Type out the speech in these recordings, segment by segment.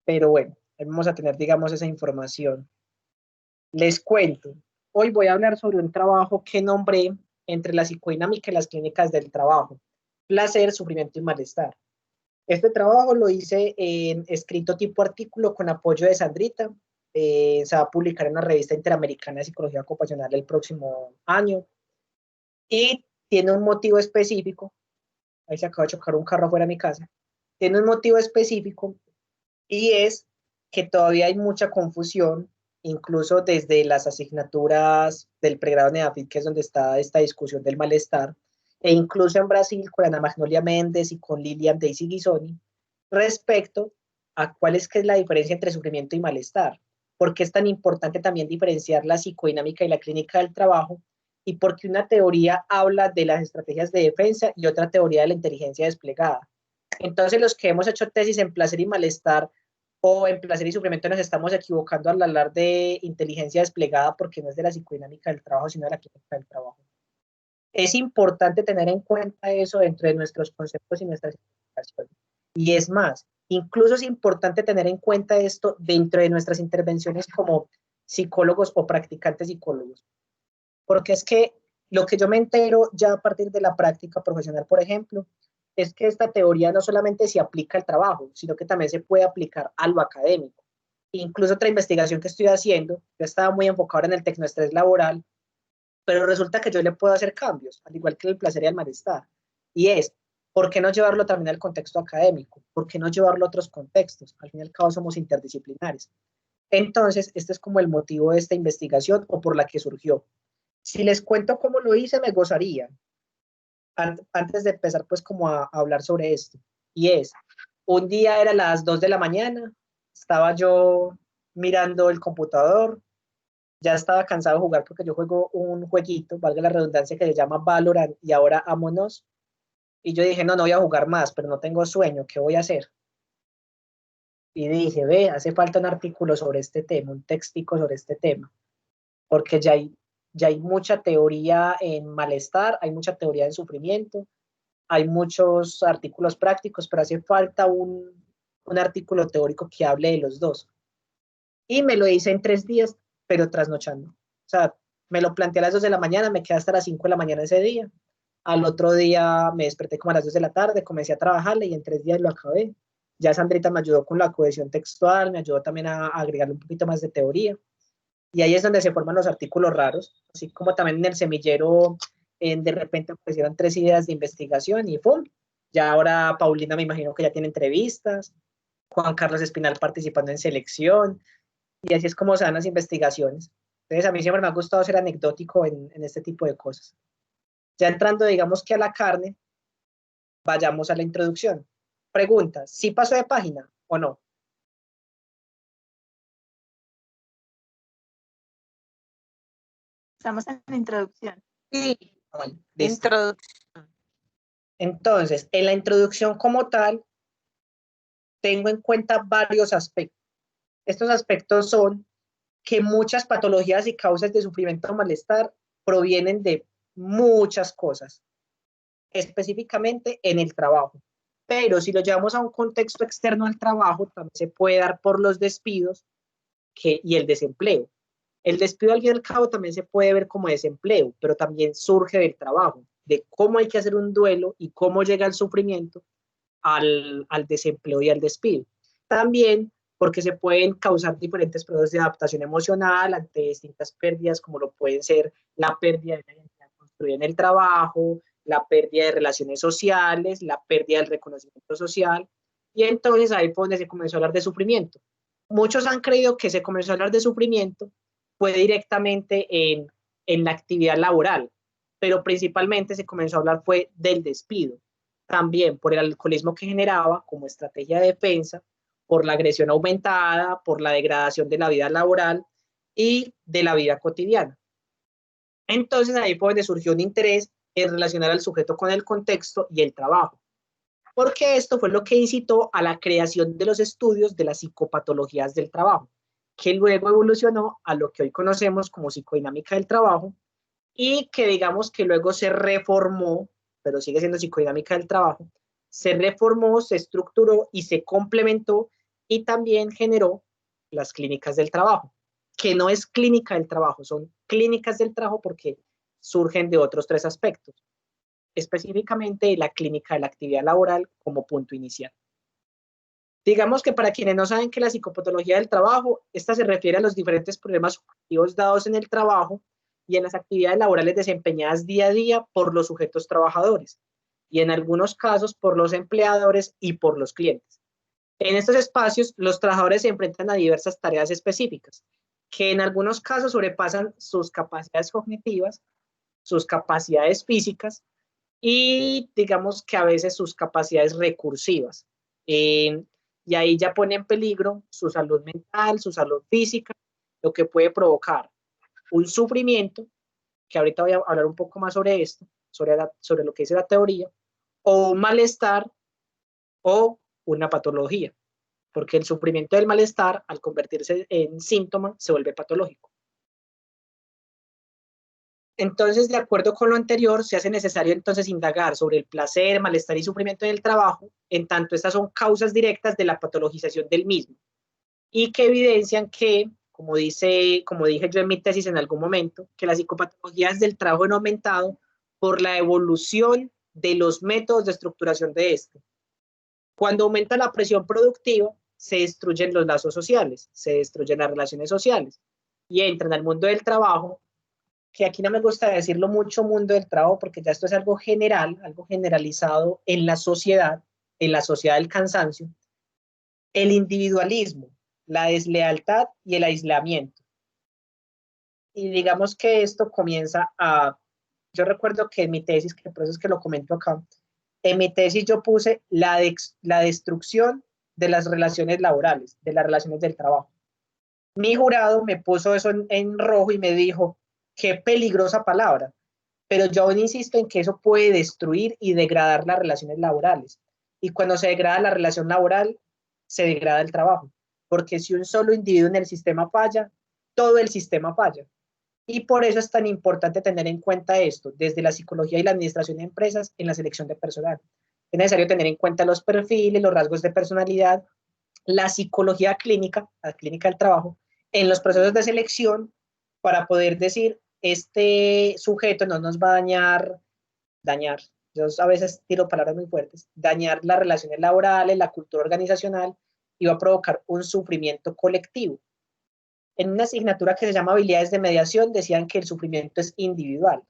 pero bueno, vamos a tener, digamos, esa información. Les cuento, hoy voy a hablar sobre un trabajo que nombré entre la psicodinámica y las clínicas del trabajo, placer, sufrimiento y malestar. Este trabajo lo hice en escrito tipo artículo con apoyo de Sandrita. Se va a publicar en la revista Interamericana de Psicología Ocupacional el próximo año y tiene un motivo específico. Ahí se acaba de chocar un carro afuera de mi casa. Tiene un motivo específico y es que todavía hay mucha confusión, incluso desde las asignaturas del pregrado NEAFIT, que es donde está esta discusión del malestar, e incluso en Brasil con Ana Magnolia Méndez y con Lilian Daisy Ghisoni, respecto a cuál es, que es la diferencia entre sufrimiento y malestar. ¿Por qué es tan importante también diferenciar la psicodinámica y la clínica del trabajo? Y porque una teoría habla de las estrategias de defensa y otra teoría de la inteligencia desplegada. Entonces, los que hemos hecho tesis en placer y malestar o en placer y sufrimiento nos estamos equivocando al hablar de inteligencia desplegada porque no es de la psicodinámica del trabajo, sino de la clínica del trabajo. Es importante tener en cuenta eso dentro de nuestros conceptos y nuestras investigaciones. Y es más, incluso es importante tener en cuenta esto dentro de nuestras intervenciones como psicólogos o practicantes psicólogos. Porque es que lo que yo me entero ya a partir de la práctica profesional, por ejemplo, es que esta teoría no solamente se aplica al trabajo, sino que también se puede aplicar a lo académico. Incluso otra investigación que estoy haciendo, yo estaba muy enfocada en el tecnoestrés laboral, pero resulta que yo le puedo hacer cambios, al igual que el placer y el malestar. Y es, ¿por qué no llevarlo también al contexto académico? ¿Por qué no llevarlo a otros contextos? Al fin y al cabo somos interdisciplinares. Entonces, este es como el motivo de esta investigación o por la que surgió. Si les cuento cómo lo hice, me gozaría. Antes de empezar, pues, como a hablar sobre esto. Y es, un día era las 2 de la mañana, estaba yo mirando el computador, ya estaba cansado de jugar porque yo juego un jueguito, valga la redundancia, que se llama Valorant y ahora Amonos. Y yo dije, no, no voy a jugar más, pero no tengo sueño, ¿qué voy a hacer? Y dije, ve, hace falta un artículo sobre este tema, un textico sobre este tema, porque ya hay mucha teoría en malestar, hay mucha teoría en sufrimiento, hay muchos artículos prácticos, pero hace falta un artículo teórico que hable de los dos. Y me lo hice en 3 días, pero trasnochando. O sea, me lo planteé a las 2 de la mañana, me quedé hasta las 5 de la mañana ese día. Al otro día me desperté como a las 2 de la tarde, comencé a trabajarle y en 3 días lo acabé. Ya Sandrita me ayudó con la cohesión textual, me ayudó también a agregarle un poquito más de teoría. Y ahí es donde se forman los artículos raros, así como también en el semillero, de repente aparecieron 3 ideas de investigación y ¡pum! Ya ahora Paulina me imagino que ya tiene entrevistas, Juan Carlos Espinal participando en selección, y así es como se dan las investigaciones. Entonces a mí siempre me ha gustado ser anecdótico en este tipo de cosas. Ya entrando, digamos que a la carne, vayamos a la introducción. Pregunta, ¿sí pasó de página o no? Estamos en la introducción. Sí. Bueno, listo. Introducción. Entonces, en la introducción como tal, tengo en cuenta varios aspectos. Estos aspectos son que muchas patologías y causas de sufrimiento o malestar provienen de muchas cosas, específicamente en el trabajo. Pero si lo llevamos a un contexto externo al trabajo, también se puede dar por los despidos y el desempleo. El despido al fin y al cabo también se puede ver como desempleo, pero también surge del trabajo, de cómo hay que hacer un duelo y cómo llega el sufrimiento al desempleo y al despido. También porque se pueden causar diferentes procesos de adaptación emocional ante distintas pérdidas, como lo pueden ser la pérdida de la identidad construida en el trabajo, la pérdida de relaciones sociales, la pérdida del reconocimiento social, y entonces ahí fue donde se comenzó a hablar de sufrimiento. Muchos han creído que se comenzó a hablar de sufrimiento fue directamente en la actividad laboral, pero principalmente se comenzó a hablar fue del despido, también por el alcoholismo que generaba como estrategia de defensa, por la agresión aumentada, por la degradación de la vida laboral y de la vida cotidiana. Entonces ahí fue donde surgió un interés en relacionar al sujeto con el contexto y el trabajo, porque esto fue lo que incitó a la creación de los estudios de las psicopatologías del trabajo, que luego evolucionó a lo que hoy conocemos como psicodinámica del trabajo y que digamos que luego se reformó, pero sigue siendo psicodinámica del trabajo, se reformó, se estructuró y se complementó y también generó las clínicas del trabajo, que no es clínica del trabajo, son clínicas del trabajo porque surgen de otros tres aspectos, específicamente la clínica de la actividad laboral como punto inicial. Digamos que para quienes no saben que la psicopatología del trabajo, esta se refiere a los diferentes problemas subjetivos dados en el trabajo y en las actividades laborales desempeñadas día a día por los sujetos trabajadores y en algunos casos por los empleadores y por los clientes. En estos espacios, los trabajadores se enfrentan a diversas tareas específicas, que en algunos casos sobrepasan sus capacidades cognitivas, sus capacidades físicas y digamos que a veces sus capacidades recursivas. Y ahí ya pone en peligro su salud mental, su salud física, lo que puede provocar un sufrimiento, que ahorita voy a hablar un poco más sobre esto, sobre lo que dice la teoría, o un malestar o una patología, porque el sufrimiento del malestar, al convertirse en síntoma, se vuelve patológico. Entonces, de acuerdo con lo anterior, se hace necesario entonces indagar sobre el placer, malestar y sufrimiento en el trabajo, en tanto estas son causas directas de la patologización del mismo, y que evidencian que, como dije yo en mi tesis en algún momento, que las psicopatologías del trabajo han aumentado por la evolución de los métodos de estructuración de este. Cuando aumenta la presión productiva, se destruyen los lazos sociales, se destruyen las relaciones sociales y entran al mundo del trabajo, que aquí no me gusta decirlo mucho mundo del trabajo porque ya esto es algo general, algo generalizado en la sociedad del cansancio, el individualismo, la deslealtad y el aislamiento. Y digamos que esto comienza a, yo recuerdo que en mi tesis, que por eso es que lo comento acá, en mi tesis yo puse la destrucción de las relaciones laborales, de las relaciones del trabajo. Mi jurado me puso eso en rojo y me dijo, qué peligrosa palabra, pero yo aún insisto en que eso puede destruir y degradar las relaciones laborales. Y cuando se degrada la relación laboral, se degrada el trabajo, porque si un solo individuo en el sistema falla, todo el sistema falla. Y por eso es tan importante tener en cuenta esto, desde la psicología y la administración de empresas en la selección de personal. Es necesario tener en cuenta los perfiles, los rasgos de personalidad, la psicología clínica, la clínica del trabajo, en los procesos de selección para poder decir, este sujeto no nos va a dañar, yo a veces tiro palabras muy fuertes, dañar las relaciones laborales, la cultura organizacional y va a provocar un sufrimiento colectivo. En una asignatura que se llama habilidades de mediación decían que el sufrimiento es individual,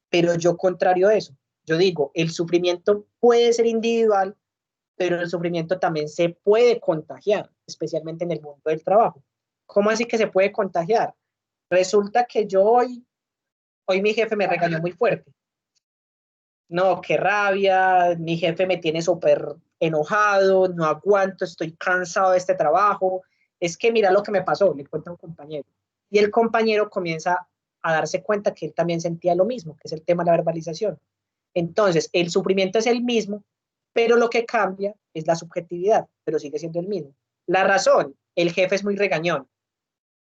pero yo contrario a eso. Yo digo, el sufrimiento puede ser individual, pero el sufrimiento también se puede contagiar, especialmente en el mundo del trabajo. ¿Cómo así que se puede contagiar? Resulta que yo hoy mi jefe me regañó muy fuerte. No, qué rabia, mi jefe me tiene súper enojado, no aguanto, estoy cansado de este trabajo. Es que mira lo que me pasó, le cuenta a un compañero. Y el compañero comienza a darse cuenta que él también sentía lo mismo, que es el tema de la verbalización. Entonces, el sufrimiento es el mismo, pero lo que cambia es la subjetividad, pero sigue siendo el mismo. La razón, el jefe es muy regañón.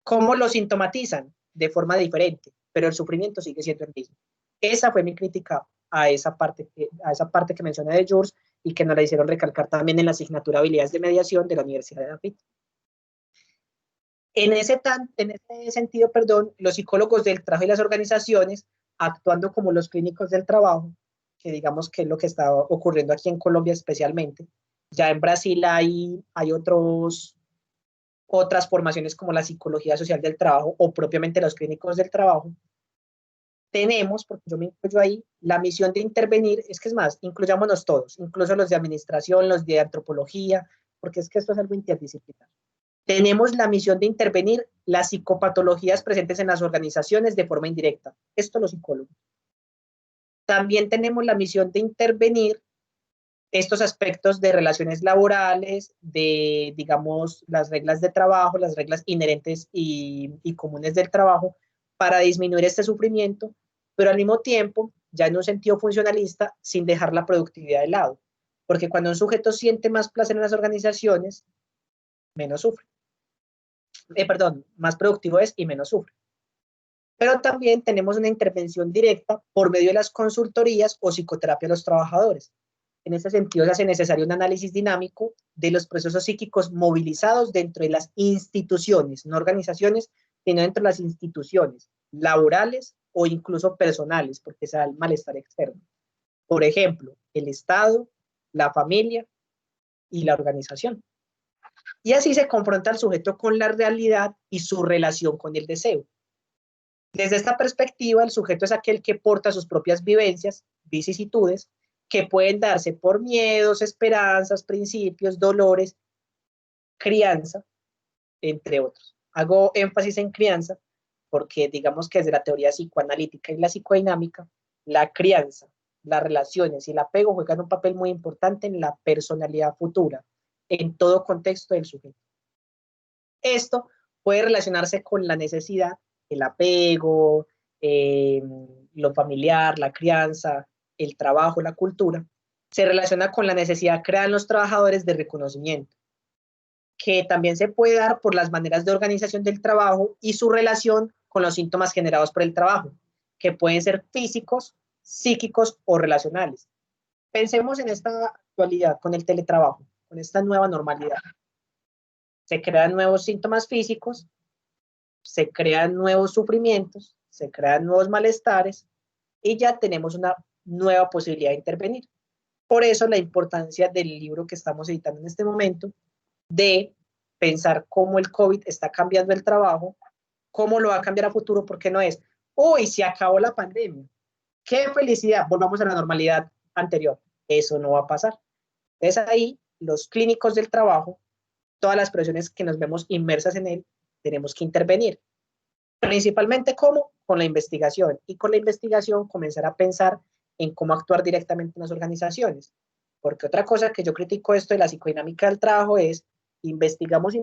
¿Cómo lo sintomatizan? De forma diferente, pero el sufrimiento sigue siendo el mismo. Esa fue mi crítica a esa parte que mencioné de Jules y que nos la hicieron recalcar también en la asignatura Habilidades de Mediación de la Universidad de David. En ese sentido, los psicólogos del trabajo y las organizaciones, actuando como los clínicos del trabajo, que digamos que es lo que está ocurriendo aquí en Colombia especialmente, ya en Brasil hay otras formaciones como la psicología social del trabajo o propiamente los clínicos del trabajo, tenemos, porque yo me incluyo ahí, la misión de intervenir, es que es más, incluyámonos todos, incluso los de administración, los de antropología, porque es que esto es algo interdisciplinar. Tenemos la misión de intervenir las psicopatologías presentes en las organizaciones de forma indirecta. Esto los psicólogos. También tenemos la misión de intervenir estos aspectos de relaciones laborales, de, digamos, las reglas de trabajo, las reglas inherentes y comunes del trabajo, para disminuir este sufrimiento, pero al mismo tiempo, ya en un sentido funcionalista, sin dejar la productividad de lado. Porque cuando un sujeto siente más placer en las organizaciones, menos sufre. Más productivo es y menos sufre. Pero también tenemos una intervención directa por medio de las consultorías o psicoterapia de los trabajadores. En este sentido, se hace necesario un análisis dinámico de los procesos psíquicos movilizados dentro de las instituciones, no organizaciones, sino dentro de las instituciones laborales o incluso personales, porque se da el malestar externo. Por ejemplo, el Estado, la familia y la organización. Y así se confronta al sujeto con la realidad y su relación con el deseo. Desde esta perspectiva, el sujeto es aquel que porta sus propias vivencias, vicisitudes, que pueden darse por miedos, esperanzas, principios, dolores, crianza, entre otros. Hago énfasis en crianza porque digamos que desde la teoría psicoanalítica y la psicodinámica, la crianza, las relaciones y el apego juegan un papel muy importante en la personalidad futura, en todo contexto del sujeto. Esto puede relacionarse con la necesidad, el apego, lo familiar, la crianza, el trabajo, la cultura. Se relaciona con la necesidad creada en los trabajadores de reconocimiento, que también se puede dar por las maneras de organización del trabajo y su relación con los síntomas generados por el trabajo, que pueden ser físicos, psíquicos o relacionales. Pensemos en esta actualidad con el teletrabajo, con esta nueva normalidad. Se crean nuevos síntomas físicos, se crean nuevos sufrimientos, se crean nuevos malestares y ya tenemos una nueva posibilidad de intervenir. Por eso la importancia del libro que estamos editando en este momento, de pensar cómo el COVID está cambiando el trabajo, cómo lo va a cambiar a futuro, porque no es, uy, se acabó la pandemia, qué felicidad, volvamos a la normalidad anterior. Eso no va a pasar. Es ahí los clínicos del trabajo, todas las presiones que nos vemos inmersas en él, tenemos que intervenir. Principalmente, ¿cómo? Con la investigación. Y con la investigación comenzar a pensar en cómo actuar directamente en las organizaciones. Porque otra cosa que yo critico esto de la psicodinámica del trabajo es, investigamos,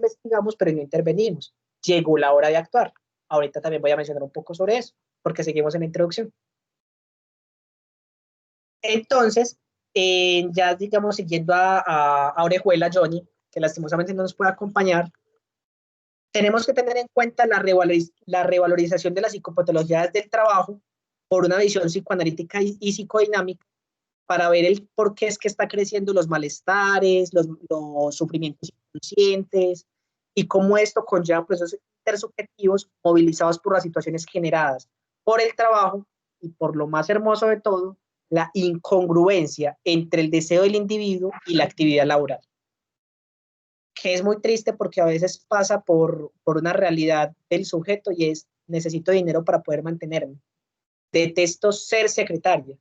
pero no intervenimos. Llegó la hora de actuar. Ahorita también voy a mencionar un poco sobre eso, porque seguimos en la introducción. Entonces, ya digamos, siguiendo a Orejuela, Johnny, que lastimosamente no nos puede acompañar, tenemos que tener en cuenta la revalorización de las psicopatologías del trabajo por una visión psicoanalítica y psicodinámica para ver el por qué es que está creciendo los malestares, los sufrimientos inconscientes y cómo esto conlleva procesos intersubjetivos movilizados por las situaciones generadas por el trabajo y por lo más hermoso de todo, la incongruencia entre el deseo del individuo y la actividad laboral, que es muy triste porque a veces pasa por una realidad del sujeto y es, necesito dinero para poder mantenerme. Detesto ser secretaria,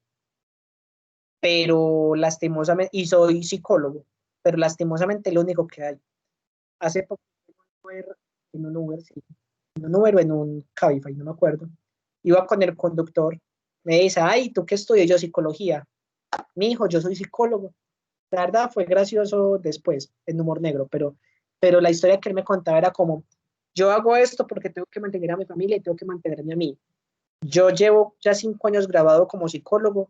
pero lastimosamente, y soy psicólogo, pero lastimosamente es lo único que hay. Hace poco en un Uber, sí, en un Uber o en un Cabify, no me acuerdo, iba con el conductor, me dice, ay, ¿tú qué estudias? Yo psicología. Mi hijo, yo soy psicólogo. La verdad fue gracioso después, en humor negro, pero la historia que él me contaba era como, yo hago esto porque tengo que mantener a mi familia y tengo que mantenerme a mí. Yo llevo ya 5 años graduado como psicólogo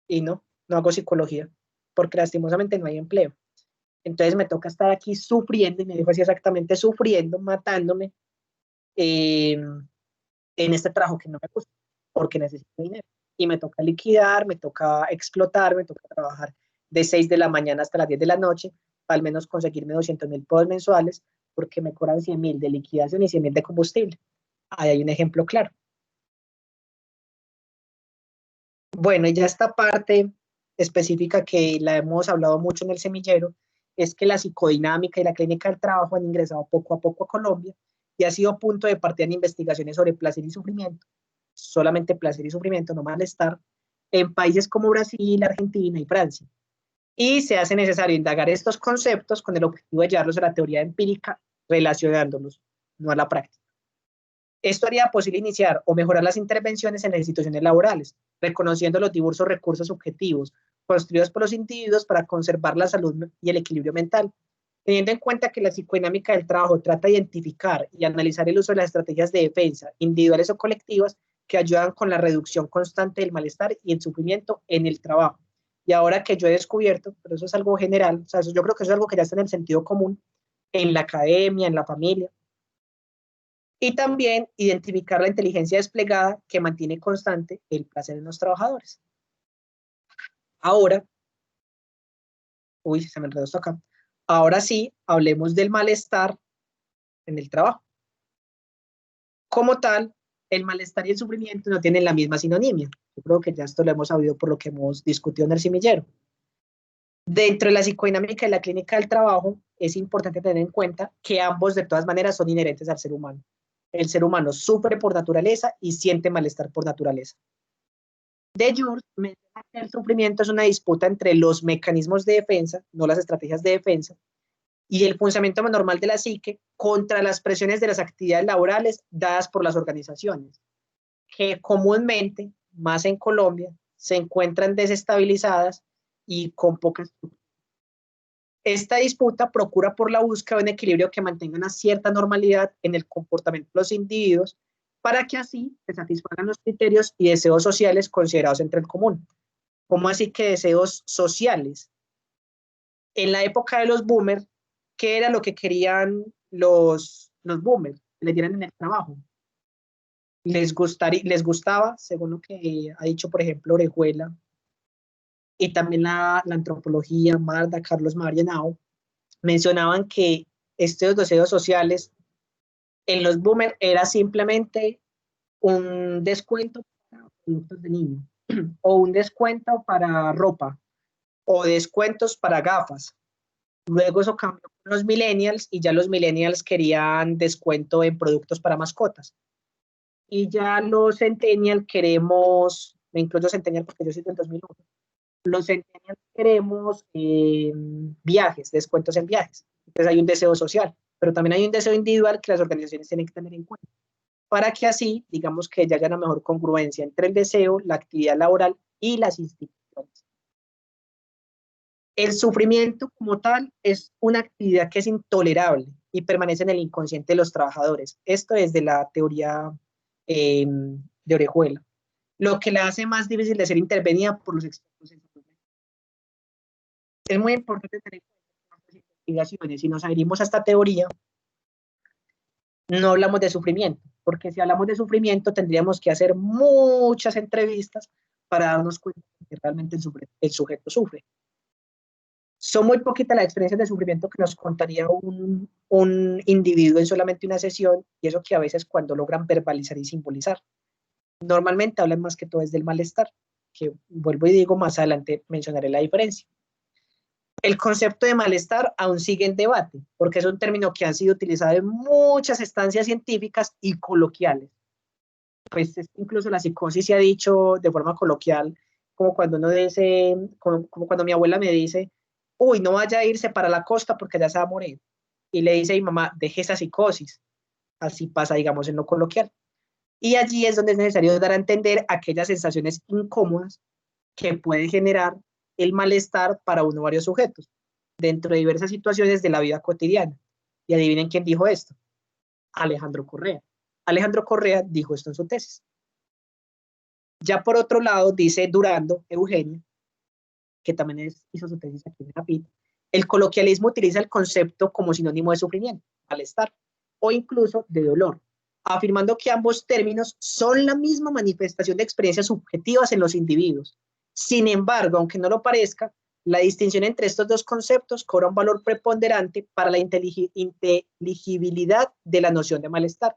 y no hago psicología, porque lastimosamente no hay empleo. Entonces me toca estar aquí sufriendo, y me dijo así exactamente, sufriendo, matándome en este trabajo que no me gusta, porque necesito dinero. Y me toca liquidar, me toca explotar, me toca trabajar de 6 de la mañana hasta las 10 de la noche, para al menos conseguirme 200.000 pesos mensuales, porque me cobran 100.000 de liquidación y 100.000 de combustible. Ahí hay un ejemplo claro. Bueno, y ya esta parte específica que la hemos hablado mucho en el semillero, es que la psicodinámica y la clínica del trabajo han ingresado poco a poco a Colombia y ha sido punto de partida en investigaciones sobre placer y sufrimiento, solamente placer y sufrimiento, no malestar, en países como Brasil, Argentina y Francia. Y se hace necesario indagar estos conceptos con el objetivo de llevarlos a la teoría empírica, relacionándolos, no a la práctica. Esto haría posible iniciar o mejorar las intervenciones en las instituciones laborales, reconociendo los diversos recursos subjetivos construidos por los individuos para conservar la salud y el equilibrio mental, teniendo en cuenta que la psicodinámica del trabajo trata de identificar y analizar el uso de las estrategias de defensa, individuales o colectivas, que ayudan con la reducción constante del malestar y el sufrimiento en el trabajo. Y ahora que yo he descubierto, pero eso es algo general, o sea, yo creo que eso es algo que ya está en el sentido común, en la academia, en la familia, y también identificar la inteligencia desplegada que mantiene constante el placer en los trabajadores. Ahora, Uy, se me enredó esto acá. Ahora sí, hablemos del malestar en el trabajo. Como tal, el malestar y el sufrimiento no tienen la misma sinonimia. Yo creo que ya esto lo hemos sabido por lo que hemos discutido en el semillero. Dentro de la psicodinámica y la clínica del trabajo, es importante tener en cuenta que ambos de todas maneras son inherentes al ser humano. El ser humano sufre por naturaleza y siente malestar por naturaleza. De George menciona que el sufrimiento es una disputa entre los mecanismos de defensa, no las estrategias de defensa, y el funcionamiento normal de la psique contra las presiones de las actividades laborales dadas por las organizaciones, que comúnmente, más en Colombia, se encuentran desestabilizadas y con poca estructura. Esta disputa procura por la búsqueda de un equilibrio que mantenga una cierta normalidad en el comportamiento de los individuos para que así se satisfagan los criterios y deseos sociales considerados entre el común. ¿Cómo así que deseos sociales? En la época de los boomers, ¿qué era lo que querían los boomers? Que les dieran en el trabajo. Les gustaba, según lo que ha dicho, por ejemplo, Orejuela, y también la antropología, Marda, Carlos Marianao, mencionaban que estos deseos sociales en los boomers era simplemente un descuento para productos de niño, o un descuento para ropa, o descuentos para gafas. Luego eso cambió con los millennials y ya los millennials querían descuento en productos para mascotas. Y ya los centennials queremos, me incluyo centennial porque yo soy del 2001, los centennials queremos viajes, descuentos en viajes. Entonces hay un deseo social, pero también hay un deseo individual que las organizaciones tienen que tener en cuenta para que así, digamos que ya haya una mejor congruencia entre el deseo, la actividad laboral y las instituciones. El sufrimiento como tal es una actividad que es intolerable y permanece en el inconsciente de los trabajadores. Esto es de la teoría de Orejuela, lo que la hace más difícil de ser intervenida por los expertos en salud. Es muy importante tener en investigaciones. Si nos adherimos a esta teoría, no hablamos de sufrimiento, porque si hablamos de sufrimiento tendríamos que hacer muchas entrevistas para darnos cuenta de que realmente el sujeto sufre. Son muy poquitas las experiencias de sufrimiento que nos contaría un individuo en solamente una sesión, y eso que a veces cuando logran verbalizar y simbolizar. Normalmente hablan más que todo es del malestar, que vuelvo y digo, más adelante mencionaré la diferencia. El concepto de malestar aún sigue en debate, porque es un término que ha sido utilizado en muchas estancias científicas y coloquiales. Pues incluso la psicosis se ha dicho de forma coloquial, como cuando uno dice, como cuando mi abuela me dice, uy, no vaya a irse para la costa porque ya se va a morir. Y le dice a mi mamá, deje esa psicosis. Así pasa, digamos, en lo coloquial. Y allí es donde es necesario dar a entender aquellas sensaciones incómodas que puede generar el malestar para uno o varios sujetos dentro de diversas situaciones de la vida cotidiana. Y adivinen quién dijo esto. Alejandro Correa. Alejandro Correa dijo esto en su tesis. Ya por otro lado, dice Durando, Eugenio, que también hizo su tesis aquí en la PIT, el coloquialismo utiliza el concepto como sinónimo de sufrimiento, malestar, o incluso de dolor, afirmando que ambos términos son la misma manifestación de experiencias subjetivas en los individuos. Sin embargo, aunque no lo parezca, la distinción entre estos dos conceptos cobra un valor preponderante para la inteligibilidad de la noción de malestar.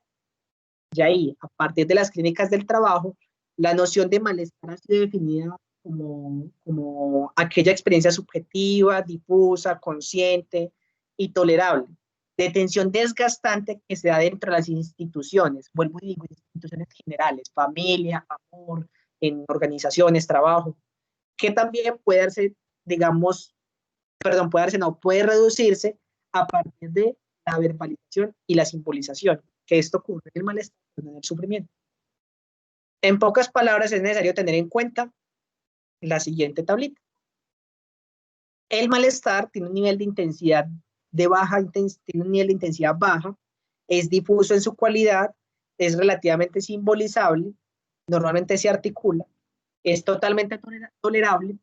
Y ahí, a partir de las clínicas del trabajo, la noción de malestar ha sido definida como aquella experiencia subjetiva, difusa, consciente y tolerable, de tensión desgastante que se da dentro de las instituciones, vuelvo y digo, instituciones generales, familia, amor, en organizaciones, trabajo, que también puede darse, digamos, perdón, puede darse, no, puede reducirse a partir de la verbalización y la simbolización, que esto ocurre en el malestar, en el sufrimiento. En pocas palabras, es necesario tener en cuenta la siguiente tablita. El malestar tiene un nivel de intensidad tiene un nivel de intensidad baja, es difuso en su cualidad, es relativamente simbolizable, normalmente se articula, es totalmente tolerable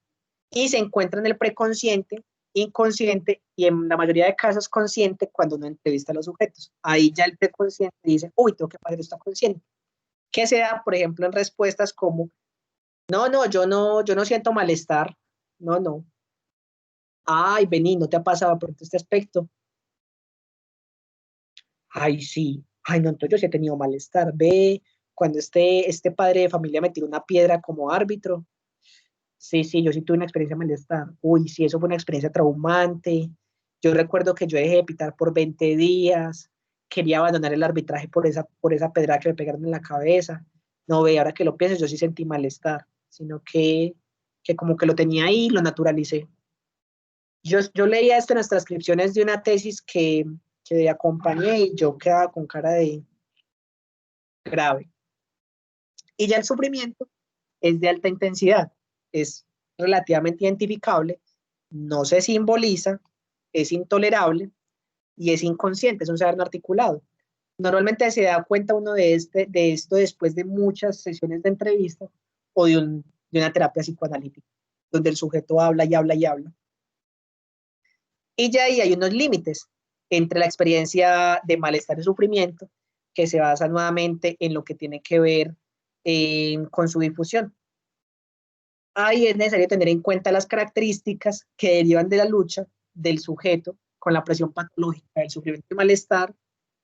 y se encuentra en el preconsciente, inconsciente y en la mayoría de casos consciente cuando uno entrevista a los sujetos. Ahí ya el preconsciente dice, uy, tengo que hacer esto consciente. Que se da, por ejemplo, en respuestas como, no, yo no siento malestar, no, Ay, vení, ¿no te ha pasado por este aspecto? Ay, sí. Ay, no, entonces yo sí he tenido malestar. Ve, cuando este padre de familia me tiró una piedra como árbitro. Sí, sí, yo sí tuve una experiencia de malestar. Uy, sí, eso fue una experiencia traumante. Yo recuerdo que yo dejé de pitar por 20 días. Quería abandonar el arbitraje por esa pedrada que me pegaron en la cabeza. No, ve, ahora que lo pienso, yo sí sentí malestar, sino que como que lo tenía ahí, lo naturalicé. Yo leía esto en las transcripciones de una tesis que acompañé y yo quedaba con cara de grave. Y ya el sufrimiento es de alta intensidad, es relativamente identificable, no se simboliza, es intolerable y es inconsciente, es un saber no articulado. Normalmente se da cuenta uno de esto después de muchas sesiones de entrevista o de una terapia psicoanalítica, donde el sujeto habla y habla y habla. Y ya ahí hay unos límites entre la experiencia de malestar y sufrimiento que se basa nuevamente en lo que tiene que ver con su difusión. Ahí es necesario tener en cuenta las características que derivan de la lucha del sujeto con la presión patológica del sufrimiento y malestar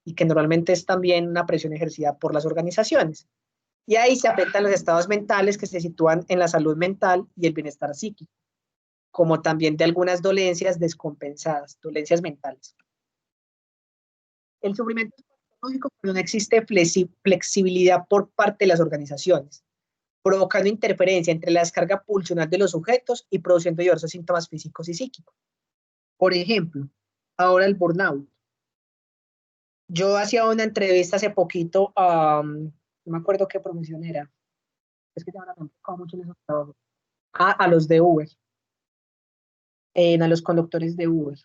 y que normalmente es también una presión ejercida por las organizaciones. Y ahí se afectan los estados mentales que se sitúan en la salud mental y el bienestar psíquico, como también de algunas dolencias descompensadas, dolencias mentales. El sufrimiento es patológico cuando no existe flexibilidad por parte de las organizaciones, provocando interferencia entre la descarga pulsional de los sujetos y produciendo diversos síntomas físicos y psíquicos. Por ejemplo, ahora el burnout. Yo hacía una entrevista hace poquito no me acuerdo qué profesión era, es que ahora me he enfocado mucho en esos trabajos, a los de Uber, a los conductores de Uber.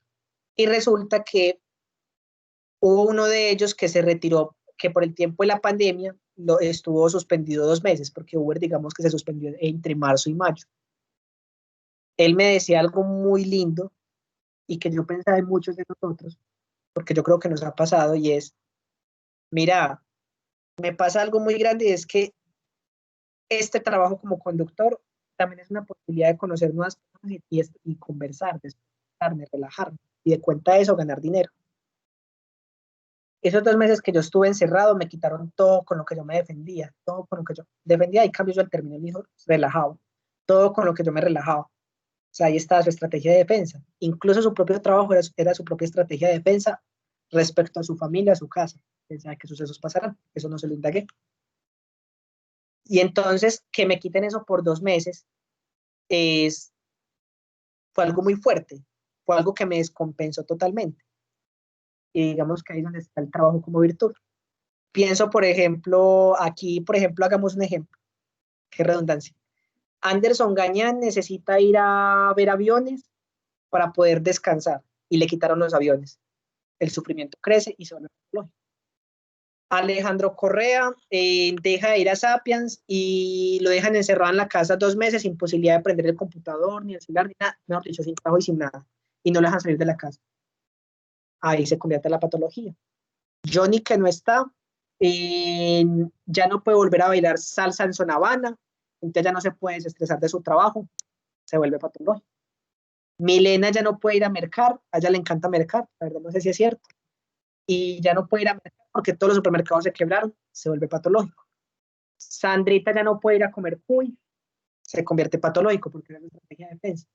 Y resulta que hubo uno de ellos que se retiró, que por el tiempo de la pandemia estuvo suspendido 2 meses, porque Uber, digamos que se suspendió entre marzo y mayo. Él me decía algo muy lindo y que yo pensaba en muchos de nosotros, porque yo creo que nos ha pasado, y es, mira, me pasa algo muy grande y es que este trabajo como conductor también es una posibilidad de conocer nuevas personas y conversar, despertarme, relajarme, y de cuenta de eso ganar dinero. Esos 2 meses que yo estuve encerrado me quitaron todo con lo que yo me defendía, todo con lo que yo defendía, y cambio yo el término, me dijo, relajado, todo con lo que yo me relajaba. O sea, ahí estaba su estrategia de defensa. Incluso su propio trabajo era su propia estrategia de defensa respecto a su familia, a su casa. Pensaba que sucesos pasarán, eso no se lo indagué. Y entonces, que me quiten eso por 2 meses es, fue algo muy fuerte, fue algo que me descompensó totalmente. Y digamos que ahí es donde está el trabajo como virtud. Pienso, por ejemplo, aquí, por ejemplo, hagamos un ejemplo, qué redundancia. Anderson Gañán necesita ir a ver aviones para poder descansar y le quitaron los aviones. El sufrimiento crece y se vuelve patológico. Alejandro Correa deja de ir a Sapiens y lo dejan encerrado en la casa 2 meses sin posibilidad de prender el computador, ni el celular, ni nada, mejor dicho, sin trabajo y sin nada. Y no lo dejan salir de la casa. Ahí se convierte en la patología. Johnny, que no está, ya no puede volver a bailar salsa en Zona Habana, entonces ya no se puede desestresar de su trabajo, se vuelve patológico. Milena ya no puede ir a mercar, a ella le encanta mercar, la verdad no sé si es cierto, y ya no puede ir a mercar porque todos los supermercados se quebraron, se vuelve patológico. Sandrita ya no puede ir a comer cuy, se convierte patológico porque es una estrategia de defensa.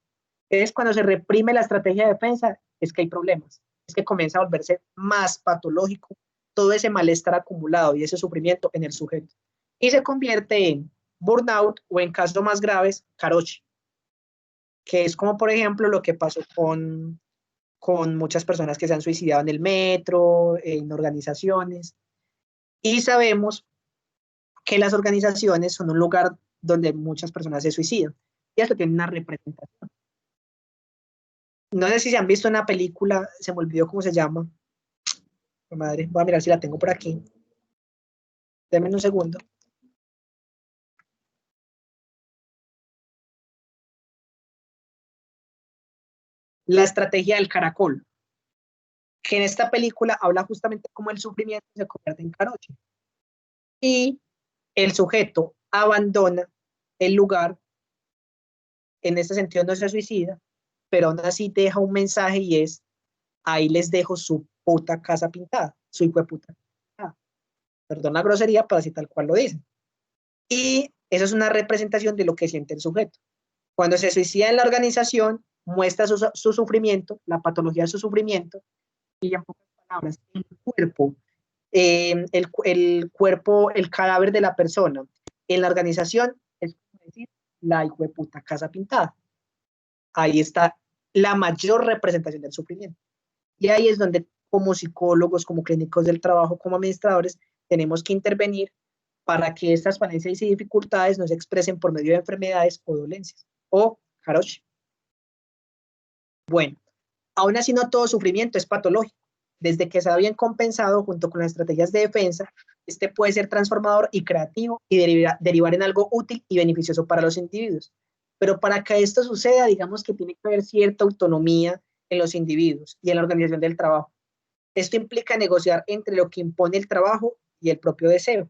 Es cuando se reprime la estrategia de defensa, es que hay problemas, es que comienza a volverse más patológico todo ese malestar acumulado y ese sufrimiento en el sujeto. Y se convierte en burnout o en casos más graves, karoshi, que es como por ejemplo lo que pasó con muchas personas que se han suicidado en el metro, en organizaciones. Y sabemos que las organizaciones son un lugar donde muchas personas se suicidan. Y esto tiene una representación. No sé si se han visto una película, se me olvidó cómo se llama. Madre, voy a mirar si la tengo por aquí. Denme un segundo. La estrategia del caracol, que en esta película habla justamente cómo el sufrimiento se convierte en caroche. Y el sujeto abandona el lugar, en este sentido no se suicida, pero aún así deja un mensaje y es, ahí les dejo su puta casa pintada, su hijo de puta. Perdón la grosería, pero así tal cual lo dicen. Y eso es una representación de lo que siente el sujeto. Cuando se suicida en la organización, muestra su sufrimiento, la patología de su sufrimiento, y en pocas palabras, el cuerpo, el cadáver de la persona en la organización es como decir, la hijo de puta casa pintada. Ahí está la mayor representación del sufrimiento. Y ahí es donde, como psicólogos, como clínicos del trabajo, como administradores, tenemos que intervenir para que estas falencias y dificultades no se expresen por medio de enfermedades o dolencias. O jaroche. Bueno, aún así no todo sufrimiento es patológico. Desde que sea bien compensado junto con las estrategias de defensa, este puede ser transformador y creativo y derivar en algo útil y beneficioso para los individuos. Pero para que esto suceda, digamos que tiene que haber cierta autonomía en los individuos y en la organización del trabajo. Esto implica negociar entre lo que impone el trabajo y el propio deseo.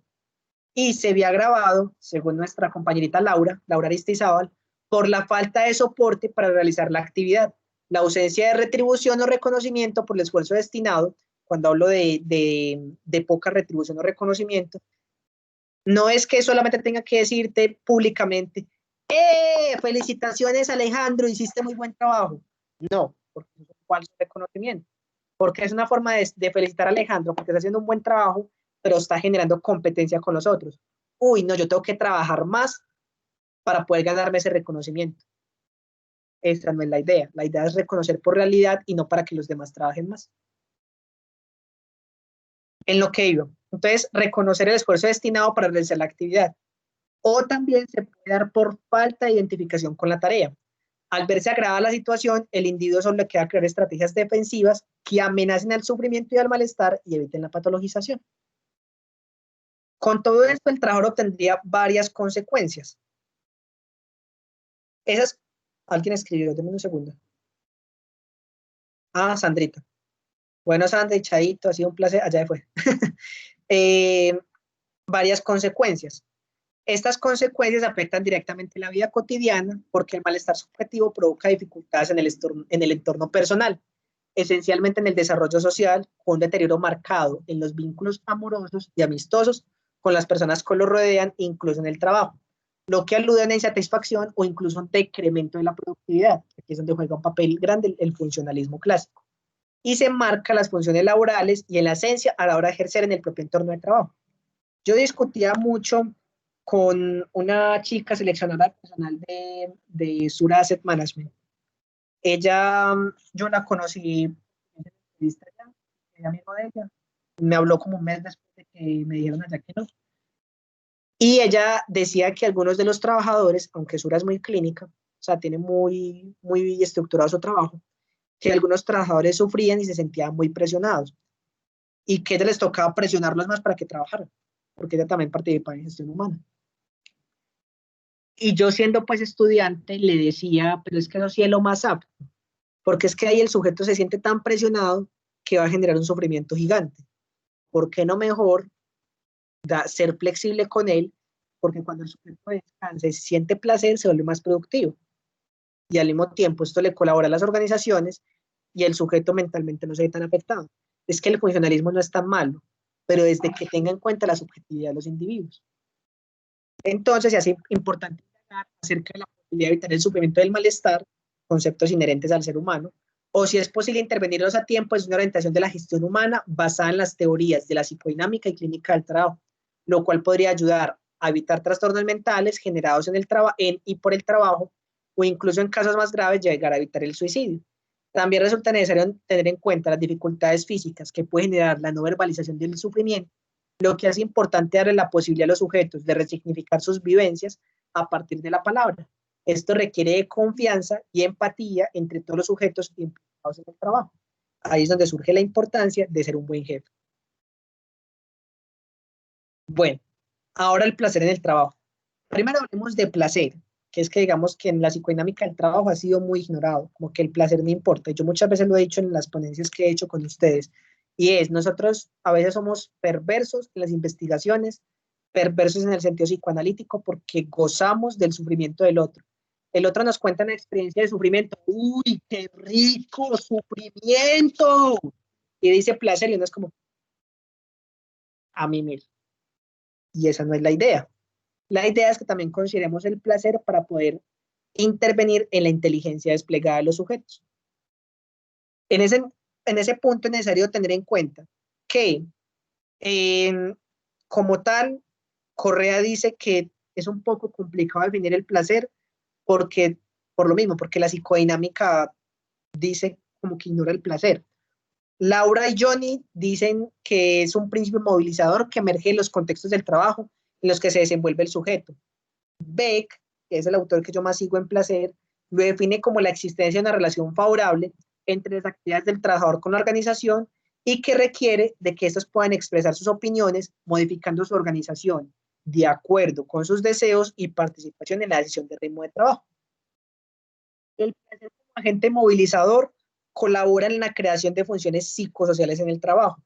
Y se ve agravado, según nuestra compañerita Laura Aristizábal, por la falta de soporte para realizar la actividad, la ausencia de retribución o reconocimiento por el esfuerzo destinado. Cuando hablo de poca retribución o reconocimiento, no es que solamente tenga que decirte públicamente, felicitaciones Alejandro, hiciste muy buen trabajo. No, porque es un falso reconocimiento. Porque es una forma de felicitar a Alejandro porque está haciendo un buen trabajo, pero está generando competencia con los otros. Uy, no, yo tengo que trabajar más para poder ganarme ese reconocimiento. Esa no es la idea. La idea es reconocer por realidad y no para que los demás trabajen más. En lo que iba. Entonces, reconocer el esfuerzo destinado para realizar la actividad. O también se puede dar por falta de identificación con la tarea. Al verse agravada la situación, el individuo solo le queda crear estrategias defensivas que amenacen al sufrimiento y al malestar y eviten la patologización. Con todo esto, el trabajador obtendría varias consecuencias. Esas, alguien escribió, denme un segundo. Ah, Sandrita. Bueno, Sandra, Chaito, ha sido un placer. Allá fue. Varias consecuencias. Estas consecuencias afectan directamente la vida cotidiana porque el malestar subjetivo provoca dificultades en el entorno personal, esencialmente en el desarrollo social, con un deterioro marcado en los vínculos amorosos y amistosos con las personas que lo rodean, incluso en el trabajo, lo que alude a una insatisfacción o incluso un decremento de la productividad. Aquí es donde juega un papel grande el funcionalismo clásico. Y se marca las funciones laborales y en la esencia a la hora de ejercer en el propio entorno de trabajo. Yo discutía mucho con una chica seleccionada personal de Sura Asset Management. Ella, yo la conocí en la entrevista ya, era amigo de ella. Me habló como un mes después de que me dijeron allá que no. Y ella decía que algunos de los trabajadores, aunque Sura es muy clínica, o sea, tiene muy estructurado su trabajo, que algunos trabajadores sufrían y se sentían muy presionados y que les tocaba presionarlos más para que trabajaran, porque ella también participa en gestión humana. Y yo siendo pues estudiante le decía, pero es que eso sí es lo más apto, porque es que ahí el sujeto se siente tan presionado que va a generar un sufrimiento gigante. ¿Por qué no mejor ser flexible con él? Porque cuando el sujeto descansa y siente placer, se vuelve más productivo. Y al mismo tiempo esto le colabora a las organizaciones y el sujeto mentalmente no se ve tan afectado. Es que el funcionalismo no es tan malo, pero desde que tenga en cuenta la subjetividad de los individuos. Entonces, es importante acerca de la posibilidad de evitar el sufrimiento del malestar, conceptos inherentes al ser humano, o si es posible intervenirlos a tiempo, es una orientación de la gestión humana basada en las teorías de la psicodinámica y clínica del trabajo, lo cual podría ayudar a evitar trastornos mentales generados en y por el trabajo, o incluso en casos más graves llegar a evitar el suicidio. También resulta necesario tener en cuenta las dificultades físicas que puede generar la no verbalización del sufrimiento, lo que hace importante darle la posibilidad a los sujetos de resignificar sus vivencias a partir de la palabra. Esto requiere de confianza y empatía entre todos los sujetos implicados en el trabajo. Ahí es donde surge la importancia de ser un buen jefe. Bueno, ahora el placer en el trabajo. Primero hablemos de placer, que es que digamos que en la psicodinámica del trabajo ha sido muy ignorado, como que el placer no importa. Yo muchas veces lo he dicho en las ponencias que he hecho con ustedes, y es, nosotros a veces somos perversos en las investigaciones, perversos en el sentido psicoanalítico porque gozamos del sufrimiento del otro. El otro nos cuenta una experiencia de sufrimiento. ¡Uy, qué rico sufrimiento! Y dice placer y uno es como, a mí mismo. Y esa no es la idea. La idea es que también consideremos el placer para poder intervenir en la inteligencia desplegada de los sujetos. En ese punto es necesario tener en cuenta que, como tal, Correa dice que es un poco complicado definir el placer porque, por lo mismo, porque la psicodinámica dice como que ignora el placer. Laura y Johnny dicen que es un principio movilizador que emerge en los contextos del trabajo en los que se desenvuelve el sujeto. Beck, que es el autor que yo más sigo en placer, lo define como la existencia de una relación favorable entre las actividades del trabajador con la organización y que requiere de que estos puedan expresar sus opiniones modificando su organización de acuerdo con sus deseos y participación en la decisión de ritmo de trabajo. El placer como agente movilizador colabora en la creación de funciones psicosociales en el trabajo,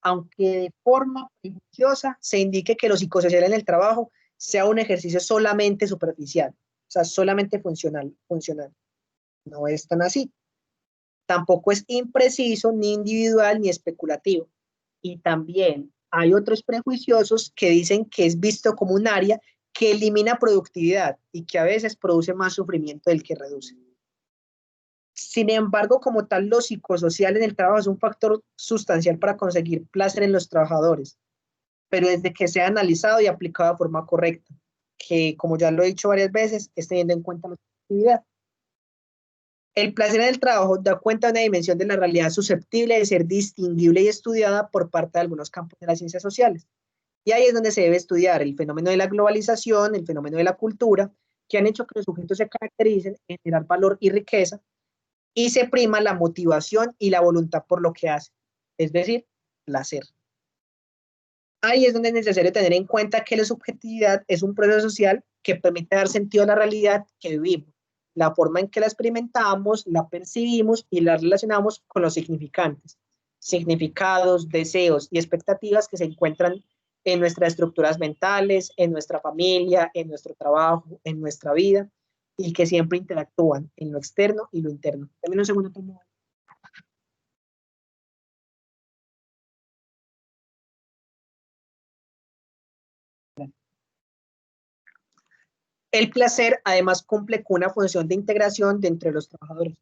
aunque de forma prejuiciosa se indique que lo psicosocial en el trabajo sea un ejercicio solamente superficial, o sea, solamente funcional. No es tan así. Tampoco es impreciso, ni individual, ni especulativo. Y también hay otros prejuiciosos que dicen que es visto como un área que elimina productividad y que a veces produce más sufrimiento del que reduce. Sin embargo, como tal, lo psicosocial en el trabajo es un factor sustancial para conseguir placer en los trabajadores, pero desde que sea analizado y aplicado de forma correcta, que como ya lo he dicho varias veces, es teniendo en cuenta la actividad. El placer en el trabajo da cuenta de una dimensión de la realidad susceptible de ser distinguible y estudiada por parte de algunos campos de las ciencias sociales. Y ahí es donde se debe estudiar el fenómeno de la globalización, el fenómeno de la cultura, que han hecho que los sujetos se caractericen en generar valor y riqueza, y se prima la motivación y la voluntad por lo que hace, es decir, placer. Ahí es donde es necesario tener en cuenta que la subjetividad es un proceso social que permite dar sentido a la realidad que vivimos, la forma en que la experimentamos, la percibimos y la relacionamos con los significantes, significados, deseos y expectativas que se encuentran en nuestras estructuras mentales, en nuestra familia, en nuestro trabajo, en nuestra vida, y que siempre interactúan en lo externo y lo interno. Dame un segundo. El placer además cumple con una función de integración de entre los trabajadores.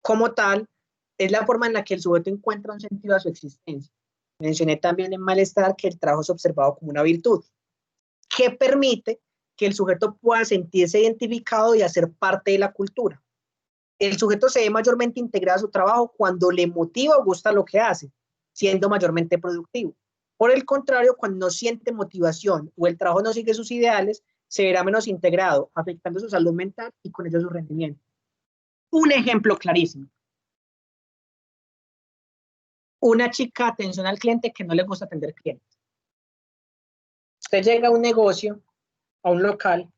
Como tal, es la forma en la que el sujeto encuentra un sentido a su existencia. Mencioné también en malestar que el trabajo es observado como una virtud, que permite que el sujeto pueda sentirse identificado y hacer parte de la cultura. El sujeto se ve mayormente integrado a su trabajo cuando le motiva o gusta lo que hace, siendo mayormente productivo. Por el contrario, cuando no siente motivación o el trabajo no sigue sus ideales, se verá menos integrado, afectando su salud mental y con ello su rendimiento. Un ejemplo clarísimo. Una chica atención al cliente que no le gusta atender clientes. Usted llega a un negocio, a un local,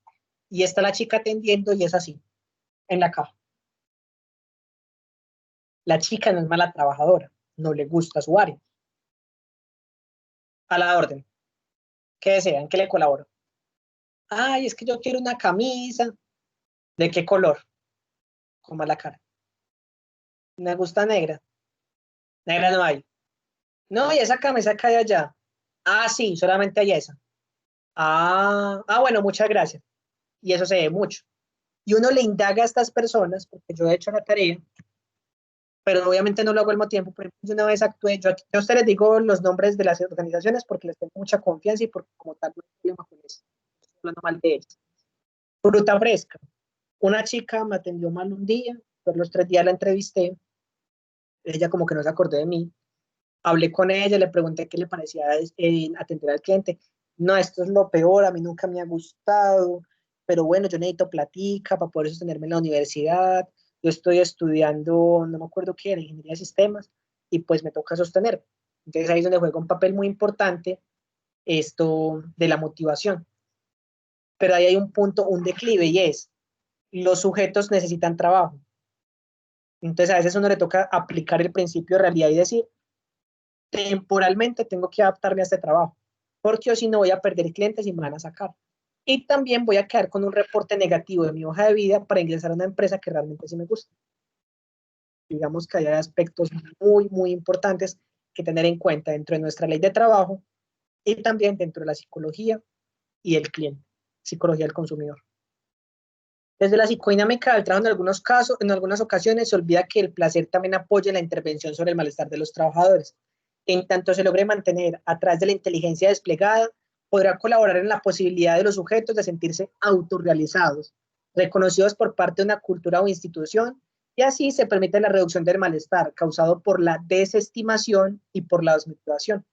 y está la chica atendiendo y es así, en la caja. La chica no es mala trabajadora, no le gusta su área. A la orden. ¿Qué desean? ¿Qué le colaboro? Ay, es que yo quiero una camisa. ¿De qué color? Como la cara. Me gusta negra. Negra no hay. No, y esa camisa que hay allá. Ah, sí, solamente hay esa. Bueno, muchas gracias. Y eso se ve mucho. Y uno le indaga a estas personas, porque yo he hecho la tarea, pero obviamente no lo hago al mismo tiempo. Por ejemplo, yo una vez actué, yo a ustedes les digo los nombres de las organizaciones porque les tengo mucha confianza y porque como tal no hay problema con eso. Estoy hablando mal de ellos. Fruta fresca. Una chica me atendió mal un día, pero los 3 días la entrevisté, ella como que no se acordó de mí, hablé con ella, le pregunté qué le parecía atender al cliente. No, esto es lo peor, a mí nunca me ha gustado, pero bueno, yo necesito platica para poder sostenerme en la universidad, yo estoy estudiando, no me acuerdo qué era, ingeniería de sistemas, y pues me toca sostener. Entonces ahí es donde juega un papel muy importante esto de la motivación. Pero ahí hay un punto, un declive, y es, los sujetos necesitan trabajo. Entonces a veces uno le toca aplicar el principio de realidad y decir, temporalmente tengo que adaptarme a este trabajo, porque o si no voy a perder clientes y me van a sacar. Y también voy a quedar con un reporte negativo de mi hoja de vida para ingresar a una empresa que realmente sí me gusta. Digamos que hay aspectos muy, muy importantes que tener en cuenta dentro de nuestra ley de trabajo y también dentro de la psicología y el cliente, psicología del consumidor. Desde la psicodinámica del trabajo, en algunos casos, en algunas ocasiones, se olvida que el placer también apoya la intervención sobre el malestar de los trabajadores. En tanto se logre mantener a través de la inteligencia desplegada, podrá colaborar en la posibilidad de los sujetos de sentirse autorrealizados, reconocidos por parte de una cultura o institución, y así se permite la reducción del malestar causado por la desestimación y por la desmotivación.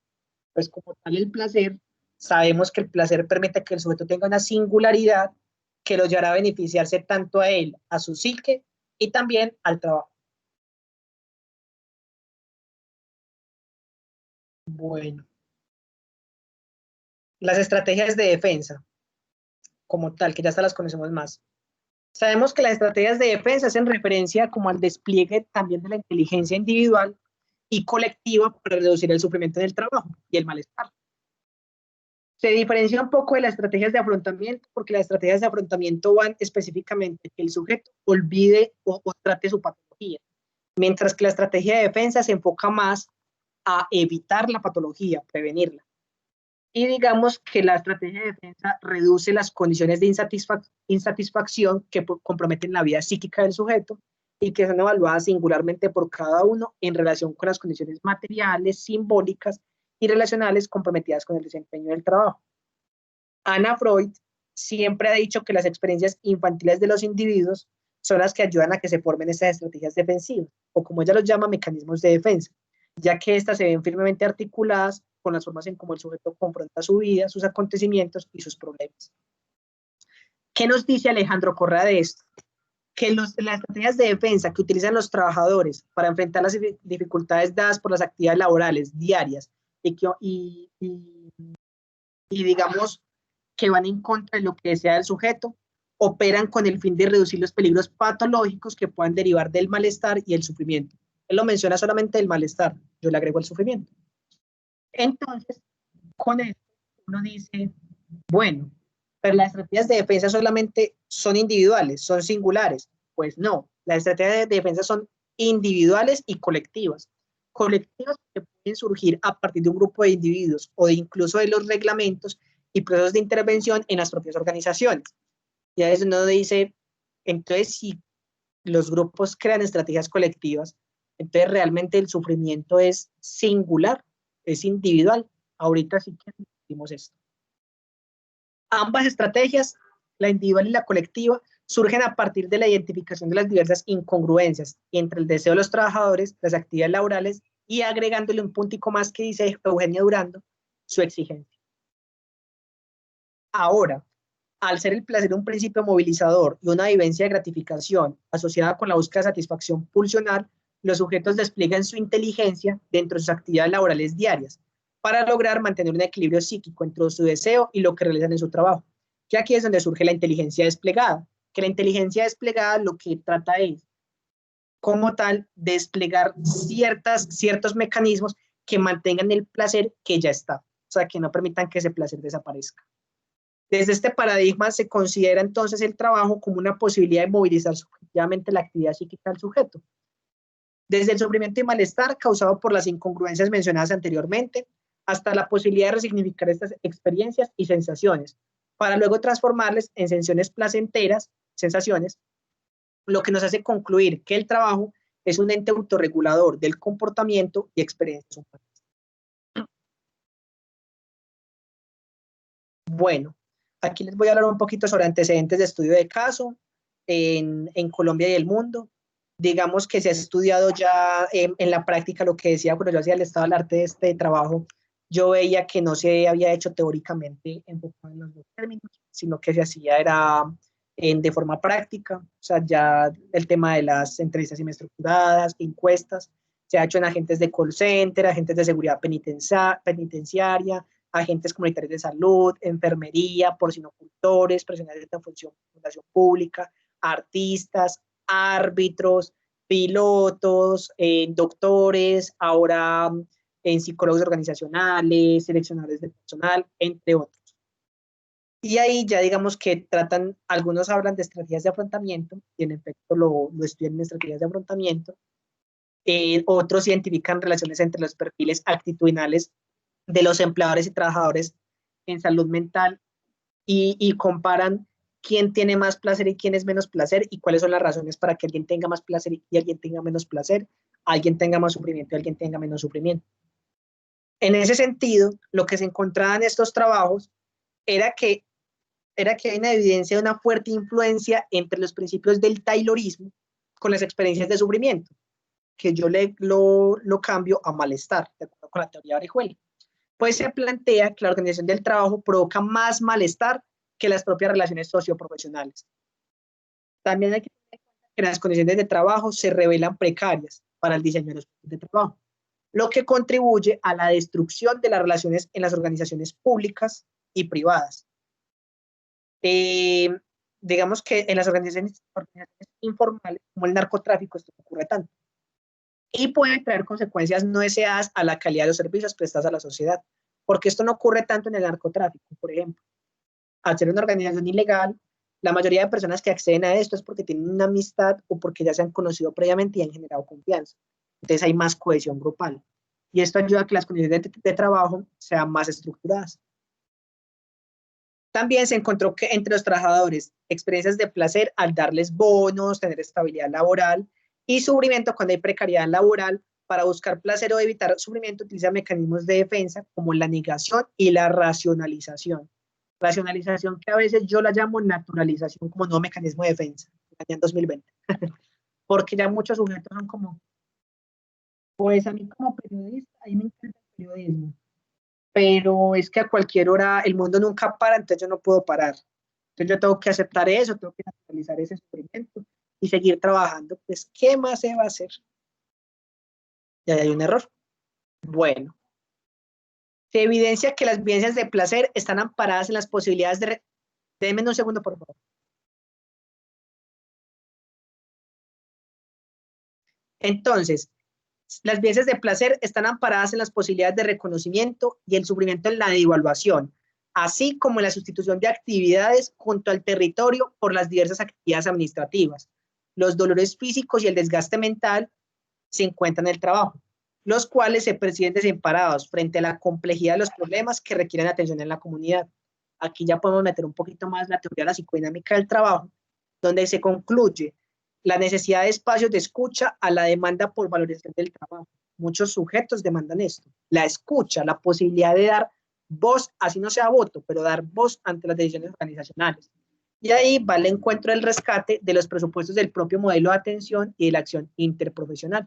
Pues como tal el placer, sabemos que el placer permite que el sujeto tenga una singularidad que lo llevará a beneficiarse tanto a él, a su psique y también al trabajo. Bueno, las estrategias de defensa, como tal, que ya hasta las conocemos más. Sabemos que las estrategias de defensa hacen referencia como al despliegue también de la inteligencia individual y colectiva para reducir el sufrimiento en el trabajo y el malestar. Se diferencia un poco de las estrategias de afrontamiento, porque las estrategias de afrontamiento van específicamente que el sujeto olvide o trate su patología, mientras que la estrategia de defensa se enfoca más a evitar la patología, prevenirla. Y digamos que la estrategia de defensa reduce las condiciones de insatisfacción que comprometen la vida psíquica del sujeto y que son evaluadas singularmente por cada uno en relación con las condiciones materiales, simbólicas y relacionales comprometidas con el desempeño del trabajo. Anna Freud siempre ha dicho que las experiencias infantiles de los individuos son las que ayudan a que se formen estas estrategias defensivas, o como ella los llama, mecanismos de defensa, ya que éstas se ven firmemente articuladas con las formas en cómo el sujeto confronta su vida, sus acontecimientos y sus problemas. ¿Qué nos dice Alejandro Correa de esto? Que las estrategias de defensa que utilizan los trabajadores para enfrentar las dificultades dadas por las actividades laborales diarias y digamos que van en contra de lo que desea el sujeto, operan con el fin de reducir los peligros patológicos que puedan derivar del malestar y el sufrimiento. Él lo menciona solamente el malestar, yo le agrego el sufrimiento. Entonces, con esto uno dice, bueno, pero las estrategias de defensa solamente son individuales, son singulares. Pues no, las estrategias de defensa son individuales y colectivas. Colectivas que pueden surgir a partir de un grupo de individuos o de incluso de los reglamentos y procesos de intervención en las propias organizaciones. Y a veces uno dice, entonces si los grupos crean estrategias colectivas, entonces realmente el sufrimiento es singular, es individual. Ahorita sí que decimos esto. Ambas estrategias, la individual y la colectiva, surgen a partir de la identificación de las diversas incongruencias entre el deseo de los trabajadores, las actividades laborales y agregándole un puntico más que dice Eugenia Durando, su exigencia. Ahora, al ser el placer un principio movilizador y una vivencia de gratificación asociada con la búsqueda de satisfacción pulsional, los sujetos despliegan su inteligencia dentro de sus actividades laborales diarias para lograr mantener un equilibrio psíquico entre su deseo y lo que realizan en su trabajo. Que aquí es donde surge la inteligencia desplegada, que la inteligencia desplegada lo que trata es, como tal, desplegar ciertos mecanismos que mantengan el placer que ya está, o sea, que no permitan que ese placer desaparezca. Desde este paradigma se considera entonces el trabajo como una posibilidad de movilizar subjetivamente la actividad psíquica del sujeto. Desde el sufrimiento y malestar causado por las incongruencias mencionadas anteriormente, hasta la posibilidad de resignificar estas experiencias y sensaciones, para luego transformarles en sensaciones placenteras, lo que nos hace concluir que el trabajo es un ente autorregulador del comportamiento y experiencias humanas. Bueno, aquí les voy a hablar un poquito sobre antecedentes de estudio de caso en Colombia y el mundo. Digamos que se ha estudiado ya en la práctica lo que decía cuando yo hacía el estado del arte de este trabajo. Yo veía que no se había hecho teóricamente enfocado en los dos términos, sino que se hacía era de forma práctica. O sea, ya el tema de las entrevistas semiestructuradas, encuestas, se ha hecho en agentes de call center, agentes de seguridad penitenciaria, agentes comunitarios de salud, enfermería, porcinocultores, profesionales de función pública, artistas, árbitros, pilotos, doctores, ahora en psicólogos organizacionales, seleccionadores de personal, entre otros. Y ahí ya digamos que tratan, algunos hablan de estrategias de afrontamiento, y en efecto lo estudian en estrategias de afrontamiento. Otros identifican relaciones entre los perfiles actitudinales de los empleadores y trabajadores en salud mental y comparan quién tiene más placer y quién es menos placer y cuáles son las razones para que alguien tenga más placer y alguien tenga menos placer, alguien tenga más sufrimiento y alguien tenga menos sufrimiento. En ese sentido, lo que se encontraba en estos trabajos era que, hay una evidencia de una fuerte influencia entre los principios del taylorismo con las experiencias de sufrimiento, que yo lo cambio a malestar, de acuerdo con la teoría de Orejuela. Pues se plantea que la organización del trabajo provoca más malestar que las propias relaciones socioprofesionales. También hay que tener en cuenta que las condiciones de trabajo se revelan precarias para el diseño de los puestos de trabajo, lo que contribuye a la destrucción de las relaciones en las organizaciones públicas y privadas. Eh, digamos que en las organizaciones informales, como el narcotráfico, esto ocurre tanto. Y puede traer consecuencias no deseadas a la calidad de los servicios prestados a la sociedad, porque esto no ocurre tanto en el narcotráfico, por ejemplo. Al ser una organización ilegal, la mayoría de personas que acceden a esto es porque tienen una amistad o porque ya se han conocido previamente y han generado confianza. Entonces hay más cohesión grupal. Y esto ayuda a que las condiciones de trabajo sean más estructuradas. También se encontró que entre los trabajadores, experiencias de placer al darles bonos, tener estabilidad laboral y sufrimiento cuando hay precariedad laboral. Para buscar placer o evitar sufrimiento, utiliza mecanismos de defensa como la negación y la racionalización. Racionalización que a veces yo la llamo naturalización como nuevo mecanismo de defensa en 2020. Porque ya muchos sujetos son como, pues a mí como periodista, a mí me encanta el periodismo, pero es que a cualquier hora el mundo nunca para, entonces yo no puedo parar. Entonces yo tengo que aceptar eso, tengo que naturalizar ese sufrimiento y seguir trabajando. Pues, ¿qué más se va a hacer? Ya hay un error. Bueno, se evidencia que las vivencias de placer están amparadas en las posibilidades de... Denme un segundo, por favor. Entonces, las vivencias de placer están amparadas en las posibilidades de reconocimiento y el sufrimiento en la devaluación, así como en la sustitución de actividades junto al territorio por las diversas actividades administrativas. Los dolores físicos y el desgaste mental se encuentran en el trabajo, los cuales se perciben desamparados frente a la complejidad de los problemas que requieren atención en la comunidad. Aquí ya podemos meter un poquito más la teoría de la psicodinámica del trabajo, donde se concluye la necesidad de espacios de escucha a la demanda por valorización del trabajo. Muchos sujetos demandan esto, la escucha, la posibilidad de dar voz, así no sea voto, pero dar voz ante las decisiones organizacionales. Y ahí va el encuentro del rescate de los presupuestos del propio modelo de atención y de la acción interprofesional.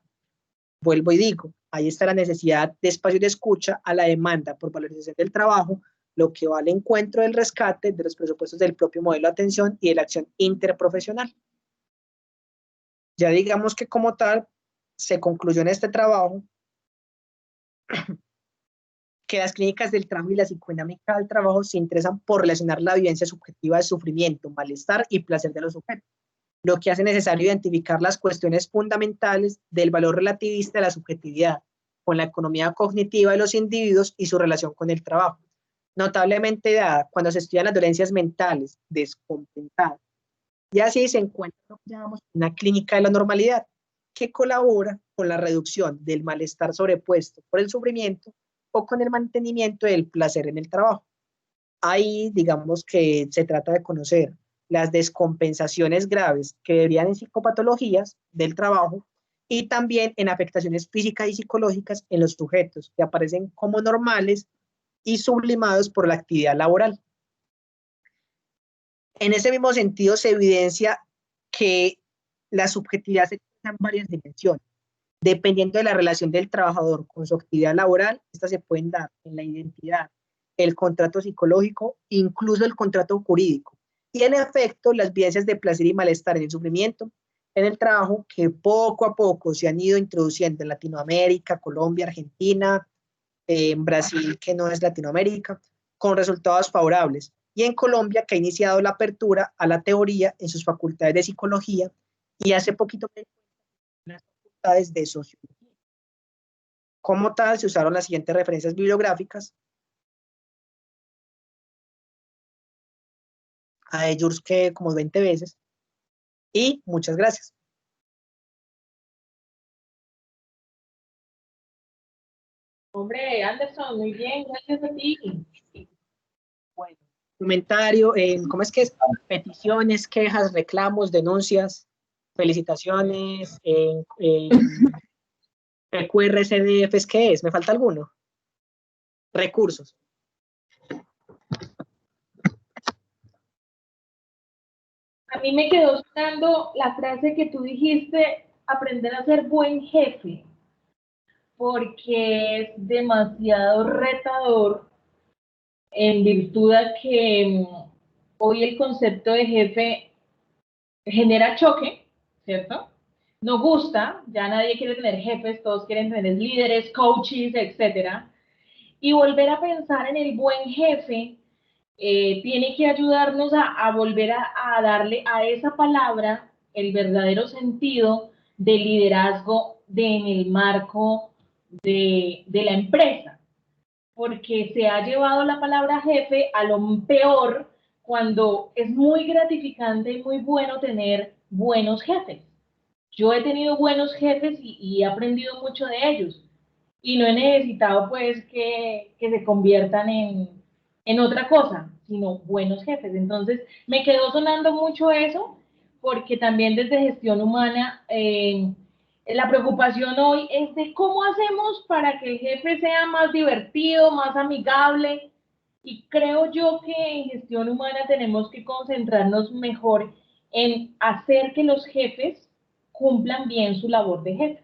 Vuelvo y digo, ahí está la necesidad de espacios de escucha a la demanda por valorización del trabajo, lo que va al encuentro del rescate de los presupuestos del propio modelo de atención y de la acción interprofesional. Ya digamos que como tal, se concluyó en este trabajo que las clínicas del trabajo y la psicodinámica del trabajo se interesan por relacionar la vivencia subjetiva de sufrimiento, malestar y placer de los sujetos, lo que hace necesario identificar las cuestiones fundamentales del valor relativista de la subjetividad con la economía cognitiva de los individuos y su relación con el trabajo, notablemente dada cuando se estudian las dolencias mentales descompensadas. Y así se encuentra lo que llamamos una clínica de la normalidad, que colabora con la reducción del malestar sobrepuesto por el sufrimiento o con el mantenimiento del placer en el trabajo. Ahí, digamos que se trata de conocer las descompensaciones graves que deberían en psicopatologías del trabajo y también en afectaciones físicas y psicológicas en los sujetos que aparecen como normales y sublimados por la actividad laboral. En ese mismo sentido, se evidencia que la subjetividad se expresa en varias dimensiones. Dependiendo de la relación del trabajador con su actividad laboral, estas se pueden dar en la identidad, el contrato psicológico, incluso el contrato jurídico. Y en efecto, las vivencias de placer y malestar en el sufrimiento en el trabajo que poco a poco se han ido introduciendo en Latinoamérica, Colombia, Argentina, en Brasil, que no es Latinoamérica, con resultados favorables. Y en Colombia, que ha iniciado la apertura a la teoría en sus facultades de psicología y hace poquito que las facultades de sociología. Como tal, se usaron las siguientes referencias bibliográficas. a ellos que como 20 veces. Y muchas gracias. Hombre, Anderson, muy bien, gracias a ti. Bueno, comentario, ¿cómo es que es? Peticiones, quejas, reclamos, denuncias, felicitaciones, PQR, CDFs, ¿qué es? ¿Me falta alguno? Recursos. A mí me quedó sonando la frase que tú dijiste, aprender a ser buen jefe, porque es demasiado retador en virtud de que hoy el concepto de jefe genera choque, ¿cierto? No gusta, ya nadie quiere tener jefes, todos quieren tener líderes, coaches, etcétera. Y volver a pensar en el buen jefe tiene que ayudarnos a volver a darle a esa palabra el verdadero sentido de liderazgo en el marco de la empresa, porque se ha llevado la palabra jefe a lo peor cuando es muy gratificante y muy bueno tener buenos jefes. Yo he tenido buenos jefes y he aprendido mucho de ellos y no he necesitado pues que se conviertan en otra cosa, sino buenos jefes. Entonces me quedó sonando mucho eso porque también desde gestión humana la preocupación hoy es de cómo hacemos para que el jefe sea más divertido, más amigable, y creo yo que en gestión humana tenemos que concentrarnos mejor en hacer que los jefes cumplan bien su labor de jefe.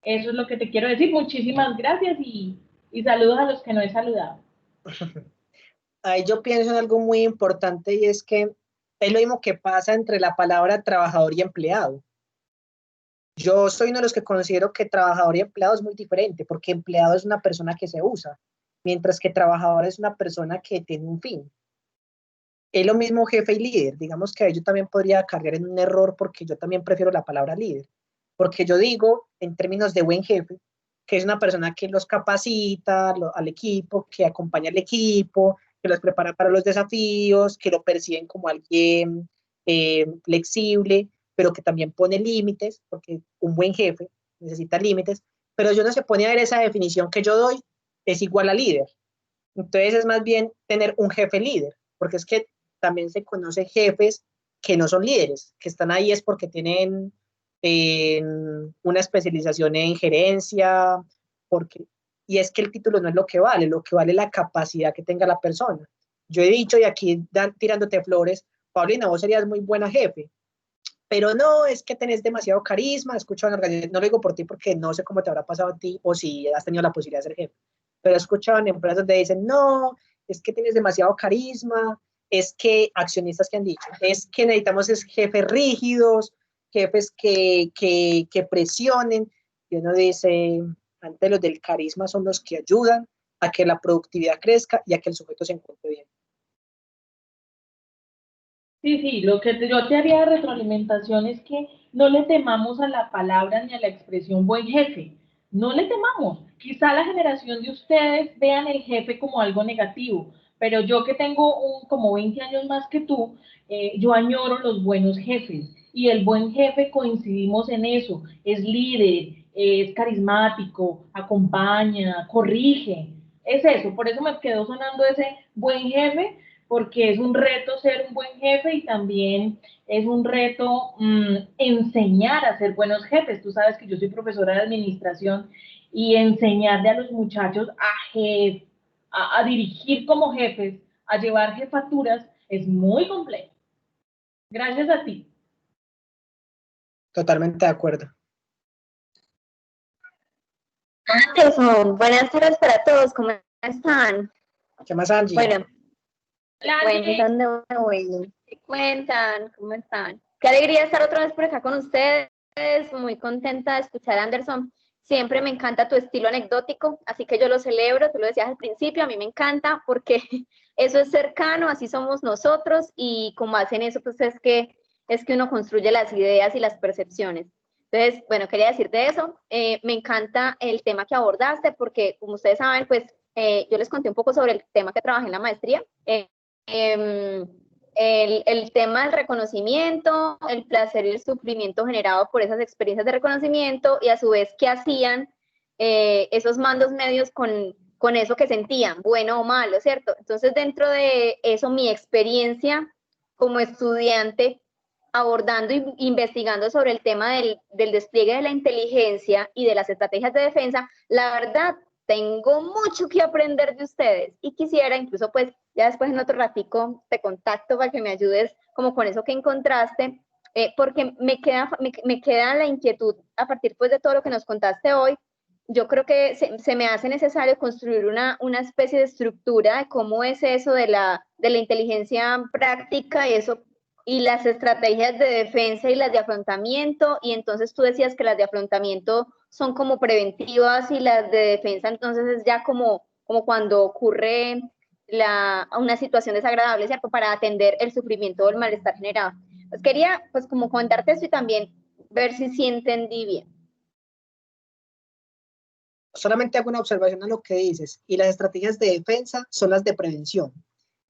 Eso es lo que te quiero decir. Muchísimas gracias y saludos a los que no he saludado. Ahí yo pienso en algo muy importante y es que es lo mismo que pasa entre la palabra trabajador y empleado. Yo soy uno de los que considero que trabajador y empleado es muy diferente, porque empleado es una persona que se usa, mientras que trabajador es una persona que tiene un fin. Es lo mismo jefe y líder. Digamos que yo también podría cargar en un error porque yo también prefiero la palabra líder. Porque yo digo, en términos de buen jefe, que es una persona que los capacita al equipo, que acompaña al equipo, que los prepara para los desafíos, que lo perciben como alguien flexible, pero que también pone límites, porque un buen jefe necesita límites, pero yo no se pone a ver esa definición que yo doy, es igual a líder. Entonces es más bien tener un jefe líder, porque es que también se conoce jefes que no son líderes, que están ahí es porque tienen una especialización en gerencia, porque, y es que el título no es lo que vale es la capacidad que tenga la persona. Yo he dicho, y aquí tirándote flores, Paulina, vos serías muy buena jefe, pero no, es que tenés demasiado carisma, escucho en organizaciones, no lo digo por ti porque no sé cómo te habrá pasado a ti o si has tenido la posibilidad de ser jefe, pero he escuchado en empresas donde dicen, no, es que tienes demasiado carisma, es que accionistas que han dicho, es que necesitamos es jefes rígidos, jefes que presionen, y uno dice, antes los del carisma son los que ayudan a que la productividad crezca y a que el sujeto se encuentre bien. Sí, sí, lo que yo te haría de retroalimentación es que no le temamos a la palabra ni a la expresión buen jefe. No le temamos. Quizá la generación de ustedes vean el jefe como algo negativo, pero yo que tengo como 20 años más que tú, yo añoro los buenos jefes. Y el buen jefe coincidimos en eso. Es líder, es carismático, acompaña, corrige. Es eso. Por eso me quedó sonando ese buen jefe, porque es un reto ser un buen jefe y también es un reto enseñar a ser buenos jefes. Tú sabes que yo soy profesora de administración y enseñarle a los muchachos a dirigir como jefes, a llevar jefaturas, es muy complejo. Gracias a ti. Totalmente de acuerdo. Anderson, buenas tardes para todos, ¿cómo están? ¿Qué más, Angie? Bueno, cuentan de bueno, ¿qué cuentan? ¿Cómo están? Qué alegría estar otra vez por acá con ustedes, muy contenta de escuchar a Anderson. Siempre me encanta tu estilo anecdótico, así que yo lo celebro, tú lo decías al principio, a mí me encanta porque eso es cercano, así somos nosotros y como hacen eso, pues es que uno construye las ideas y las percepciones. Entonces, bueno, quería decirte eso. Me encanta el tema que abordaste porque, como ustedes saben, pues yo les conté un poco sobre el tema que trabajé en la maestría. el tema del reconocimiento, el placer y el sufrimiento generado por esas experiencias de reconocimiento y a su vez qué hacían esos mandos medios con eso que sentían, bueno o malo, ¿cierto? Entonces dentro de eso mi experiencia como estudiante abordando e investigando sobre el tema del despliegue de la inteligencia y de las estrategias de defensa, la verdad tengo mucho que aprender de ustedes y quisiera incluso pues ya después en otro ratico te contacto para que me ayudes como con eso que encontraste, porque me queda la inquietud a partir pues de todo lo que nos contaste hoy. Yo creo que se me hace necesario construir una especie de estructura de cómo es eso de la inteligencia práctica y eso y las estrategias de defensa y las de afrontamiento, y entonces tú decías que las de afrontamiento son como preventivas y las de defensa entonces es ya como cuando ocurre una situación desagradable, ¿cierto? Para atender el sufrimiento o el malestar generado. Pues quería pues como comentarte esto y también ver si sí entendí bien. Solamente hago una observación a lo que dices, y las estrategias de defensa son las de prevención,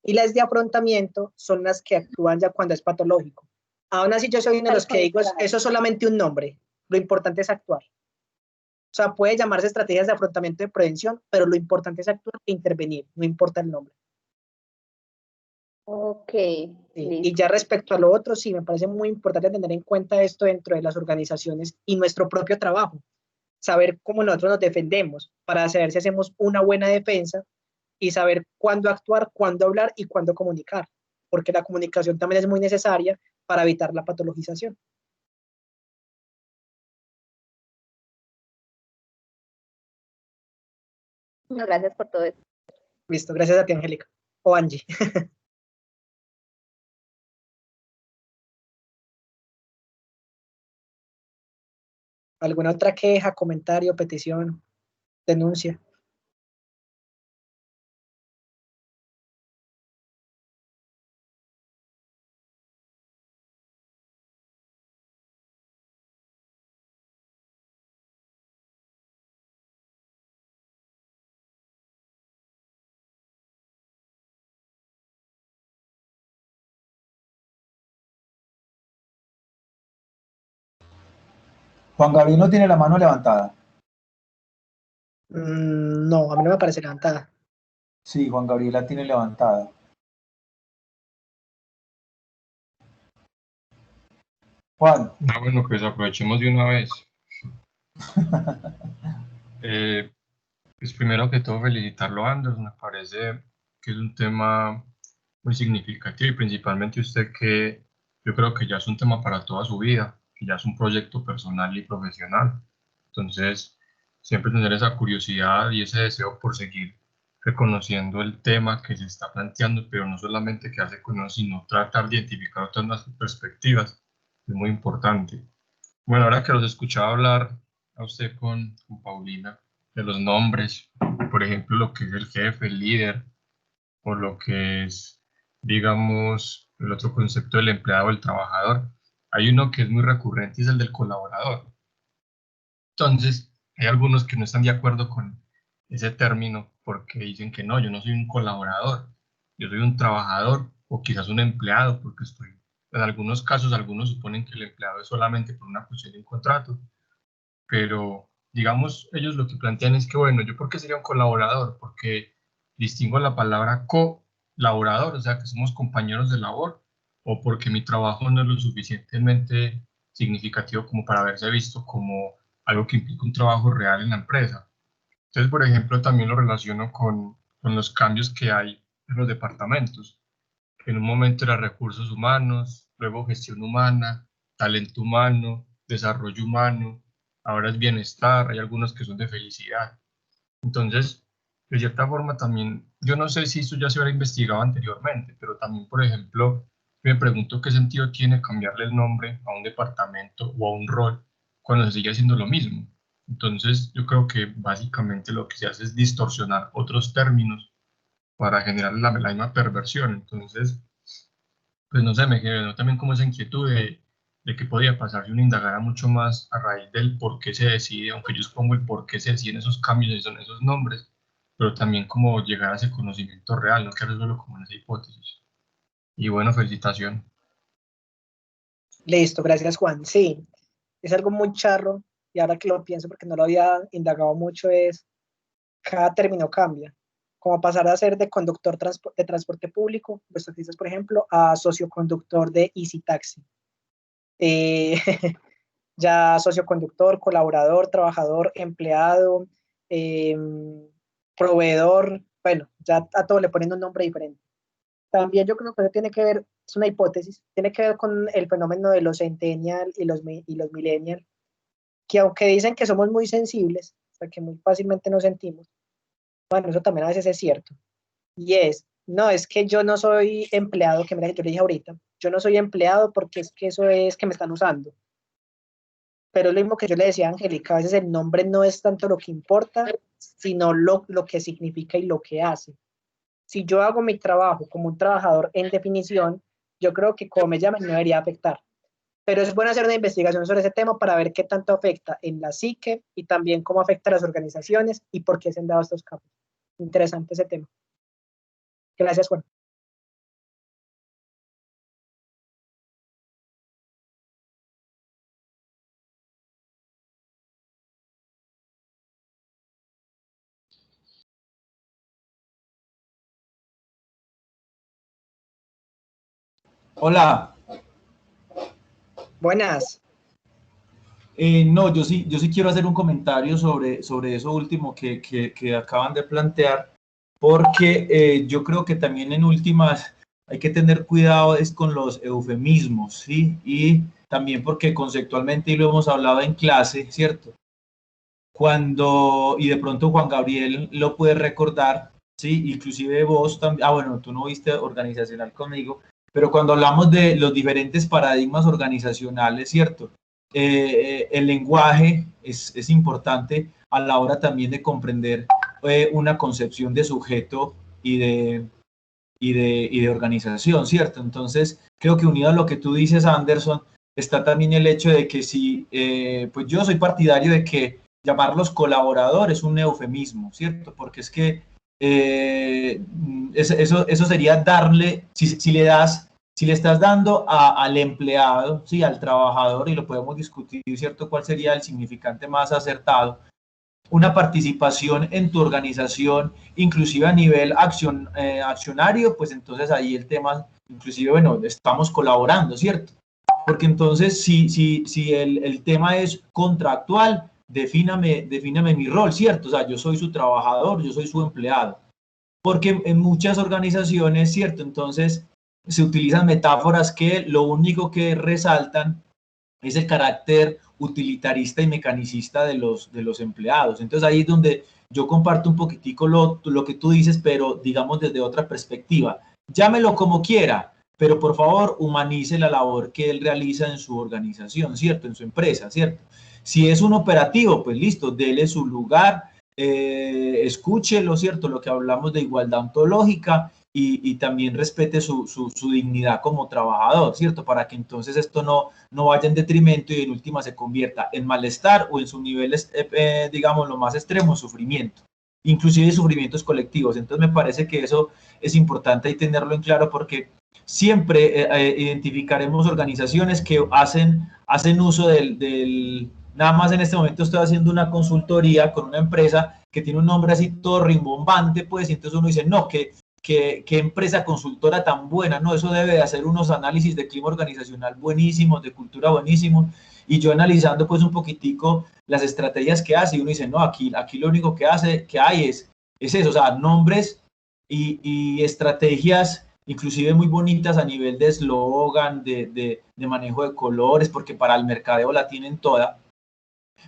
y las de afrontamiento son las que actúan ya cuando es patológico. Aún así, yo soy uno de los que digo, eso es solamente un nombre, lo importante es actuar. O sea, puede llamarse estrategias de afrontamiento de prevención, pero lo importante es actuar e intervenir, no importa el nombre. Ok. Sí. Y ya respecto a lo otro, sí, me parece muy importante tener en cuenta esto dentro de las organizaciones y nuestro propio trabajo. Saber cómo nosotros nos defendemos para saber si hacemos una buena defensa y saber cuándo actuar, cuándo hablar y cuándo comunicar, porque la comunicación también es muy necesaria para evitar la patologización. No, gracias por todo esto. Listo, gracias a ti, Angélica. O Angie. ¿Alguna otra queja, comentario, petición, denuncia? Juan Gabriel no tiene la mano levantada. No, a mí no me parece levantada. Sí, Juan Gabriel la tiene levantada. Juan. Bueno, pues aprovechemos de una vez. Pues primero que todo felicitarlo a Anders, me parece que es un tema muy significativo y principalmente usted que yo creo que ya es un tema para toda su vida, que ya es un proyecto personal y profesional. Entonces, siempre tener esa curiosidad y ese deseo por seguir reconociendo el tema que se está planteando, pero no solamente quedarse con uno, sino tratar de identificar otras perspectivas, es muy importante. Bueno, ahora que los escuchaba hablar a usted con Paulina de los nombres, por ejemplo, lo que es el jefe, el líder, o lo que es, digamos, el otro concepto del empleado o el trabajador, hay uno que es muy recurrente y es el del colaborador. Entonces, hay algunos que no están de acuerdo con ese término porque dicen que no, yo no soy un colaborador, yo soy un trabajador o quizás un empleado, porque estoy, en algunos casos, algunos suponen que el empleado es solamente por una cuestión de un contrato, pero digamos, ellos lo que plantean es que, bueno, ¿yo por qué sería un colaborador? Porque distingo la palabra colaborador, o sea, que somos compañeros de labor, o porque mi trabajo no es lo suficientemente significativo como para haberse visto como algo que implica un trabajo real en la empresa. Entonces, por ejemplo, también lo relaciono con los cambios que hay en los departamentos. En un momento era recursos humanos, luego gestión humana, talento humano, desarrollo humano, ahora es bienestar, hay algunos que son de felicidad. Entonces, de cierta forma también, yo no sé si esto ya se hubiera investigado anteriormente, pero también, por ejemplo, me pregunto qué sentido tiene cambiarle el nombre a un departamento o a un rol cuando se sigue haciendo lo mismo. Entonces, yo creo que básicamente lo que se hace es distorsionar otros términos para generar la misma perversión. Entonces, pues no sé, me generó también como esa inquietud de qué podía pasar si uno indagara mucho más a raíz del por qué se decide, aunque yo supongo el por qué se deciden esos cambios y son esos nombres, pero también como llegar a ese conocimiento real, no quedar solo como en esa hipótesis. Y bueno, felicitación. Listo, gracias Juan. Sí, es algo muy charro y ahora que lo pienso porque no lo había indagado mucho es, cada término cambia. Como pasar a ser de conductor de transporte público, los taxistas por ejemplo, a socioconductor de Easy Taxi. Eh, ya socioconductor, colaborador, trabajador, empleado, eh, proveedor, bueno, ya a todo le ponen un nombre diferente. También yo creo que eso tiene que ver, es una hipótesis, tiene que ver con el fenómeno de los centennial y los millennial, que aunque dicen que somos muy sensibles, o sea, que muy fácilmente nos sentimos, bueno, eso también a veces es cierto. Y es, no, es que yo no soy empleado, que mira que yo le dije ahorita, yo no soy empleado porque es que eso es que me están usando. Pero es lo mismo que yo le decía a Angélica, a veces el nombre no es tanto lo que importa, sino lo que significa y lo que hace. Si yo hago mi trabajo como un trabajador en definición, yo creo que como me llamen no debería afectar. Pero es bueno hacer una investigación sobre ese tema para ver qué tanto afecta en la psique y también cómo afecta a las organizaciones y por qué se han dado estos campos. Interesante ese tema. Gracias, Juan. Hola. Buenas. No, yo sí quiero hacer un comentario sobre eso último que acaban de plantear, porque yo creo que también en últimas hay que tener cuidado es con los eufemismos, ¿sí? Y también porque conceptualmente, y lo hemos hablado en clase, ¿cierto? Y de pronto Juan Gabriel lo puede recordar, ¿sí? Inclusive vos también, bueno, tú no viste organizacional conmigo, pero cuando hablamos de los diferentes paradigmas organizacionales, ¿cierto? El lenguaje es importante a la hora también de comprender una concepción de sujeto y de organización, ¿cierto? Entonces, creo que unido a lo que tú dices, Anderson, está también el hecho de que si, pues yo soy partidario de que llamarlos colaboradores es un eufemismo, ¿cierto? Porque es que eso sería darle, si le estás dando al empleado, ¿sí? Al trabajador, y lo podemos discutir, ¿cierto? ¿Cuál sería el significante más acertado? Una participación en tu organización, inclusive a nivel accionario, pues entonces ahí el tema, inclusive, bueno, estamos colaborando, ¿cierto? Porque entonces, si el tema es contractual, defíname mi rol, ¿cierto? O sea, yo soy su trabajador, yo soy su empleado. Porque en muchas organizaciones, ¿cierto? Entonces, se utilizan metáforas que lo único que resaltan es el carácter utilitarista y mecanicista de los empleados. Entonces ahí es donde yo comparto un poquitico lo que tú dices, pero digamos desde otra perspectiva. Llámelo como quiera, pero por favor humanice la labor que él realiza en su organización, ¿cierto? En su empresa, ¿cierto? Si es un operativo, pues listo, dele su lugar, escúchelo, ¿cierto? Lo que hablamos de igualdad ontológica y también respete su dignidad como trabajador, ¿cierto? Para que entonces esto no vaya en detrimento y en última se convierta en malestar o en sus niveles, digamos, lo más extremo, sufrimiento, inclusive sufrimientos colectivos. Entonces me parece que eso es importante y tenerlo en claro porque siempre identificaremos organizaciones que hacen uso nada más en este momento estoy haciendo una consultoría con una empresa que tiene un nombre así todo rimbombante, pues, y entonces uno dice, no, qué empresa consultora tan buena, ¿no? Eso debe de hacer unos análisis de clima organizacional buenísimos, de cultura buenísimos, y yo analizando pues un poquitico las estrategias que hace, y uno dice, no, aquí lo único que hay es eso, o sea, nombres y estrategias inclusive muy bonitas a nivel de eslogan, de manejo de colores, porque para el mercadeo la tienen toda,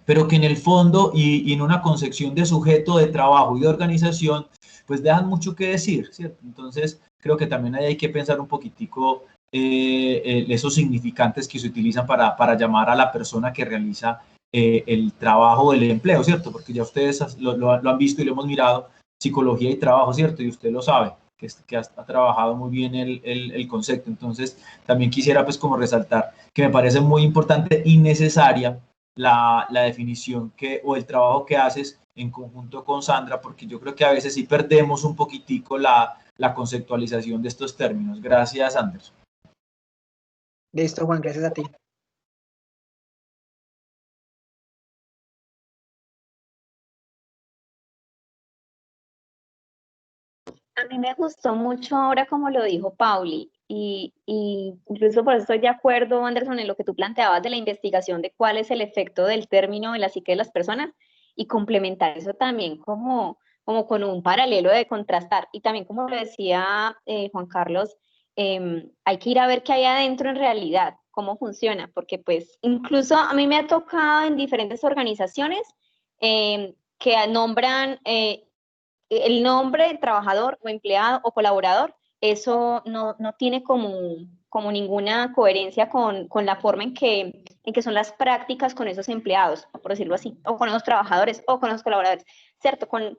pero que en el fondo y en una concepción de sujeto de trabajo y de organización, pues dejan mucho que decir, ¿cierto? Entonces, creo que también ahí hay que pensar un poquitico esos significantes que se utilizan para llamar a la persona que realiza el trabajo del empleo, ¿cierto? Porque ya ustedes lo han visto y lo hemos mirado, psicología y trabajo, ¿cierto? Y usted lo sabe, que ha trabajado muy bien el concepto. Entonces, también quisiera pues como resaltar que me parece muy importante y necesaria la definición o el trabajo que haces en conjunto con Sandra, porque yo creo que a veces sí perdemos un poquitico la conceptualización de estos términos. Gracias, Anderson. Listo, Juan, gracias a ti. A mí me gustó mucho ahora como lo dijo Pauli, y incluso por eso estoy de acuerdo, Anderson, en lo que tú planteabas de la investigación de cuál es el efecto del término en la psique de las personas, y complementar eso también como con un paralelo de contrastar. Y también, como lo decía Juan Carlos, hay que ir a ver qué hay adentro en realidad, cómo funciona, porque pues incluso a mí me ha tocado en diferentes organizaciones que nombran el nombre del trabajador o empleado o colaborador, eso no tiene como ninguna coherencia con la forma en que son las prácticas con esos empleados, por decirlo así, o con los trabajadores o con los colaboradores, ¿cierto? Con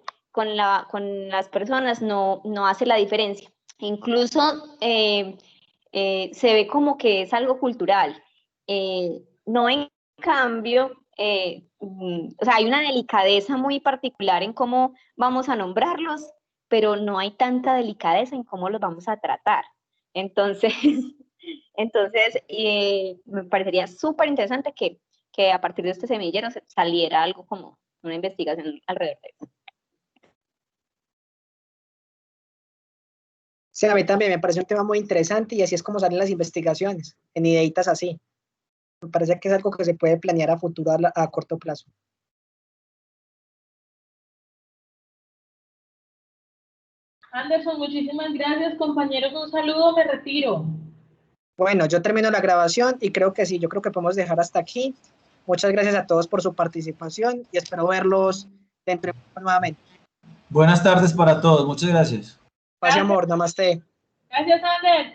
las personas no hace la diferencia. Incluso se ve como que es algo cultural. No en cambio, o sea, hay una delicadeza muy particular en cómo vamos a nombrarlos, pero no hay tanta delicadeza en cómo los vamos a tratar. Entonces, me parecería súper interesante que a partir de este semillero saliera algo como una investigación alrededor de eso. Sí, a mí también me parece un tema muy interesante y así es como salen las investigaciones, en ideitas así. Me parece que es algo que se puede planear a futuro, a corto plazo. Anderson, muchísimas gracias, compañeros. Un saludo, me retiro. Bueno, yo termino la grabación y creo que sí, yo creo que podemos dejar hasta aquí. Muchas gracias a todos por su participación y espero verlos dentro de poco nuevamente. Buenas tardes para todos, muchas gracias. Paz y amor, namaste. Gracias, Ander.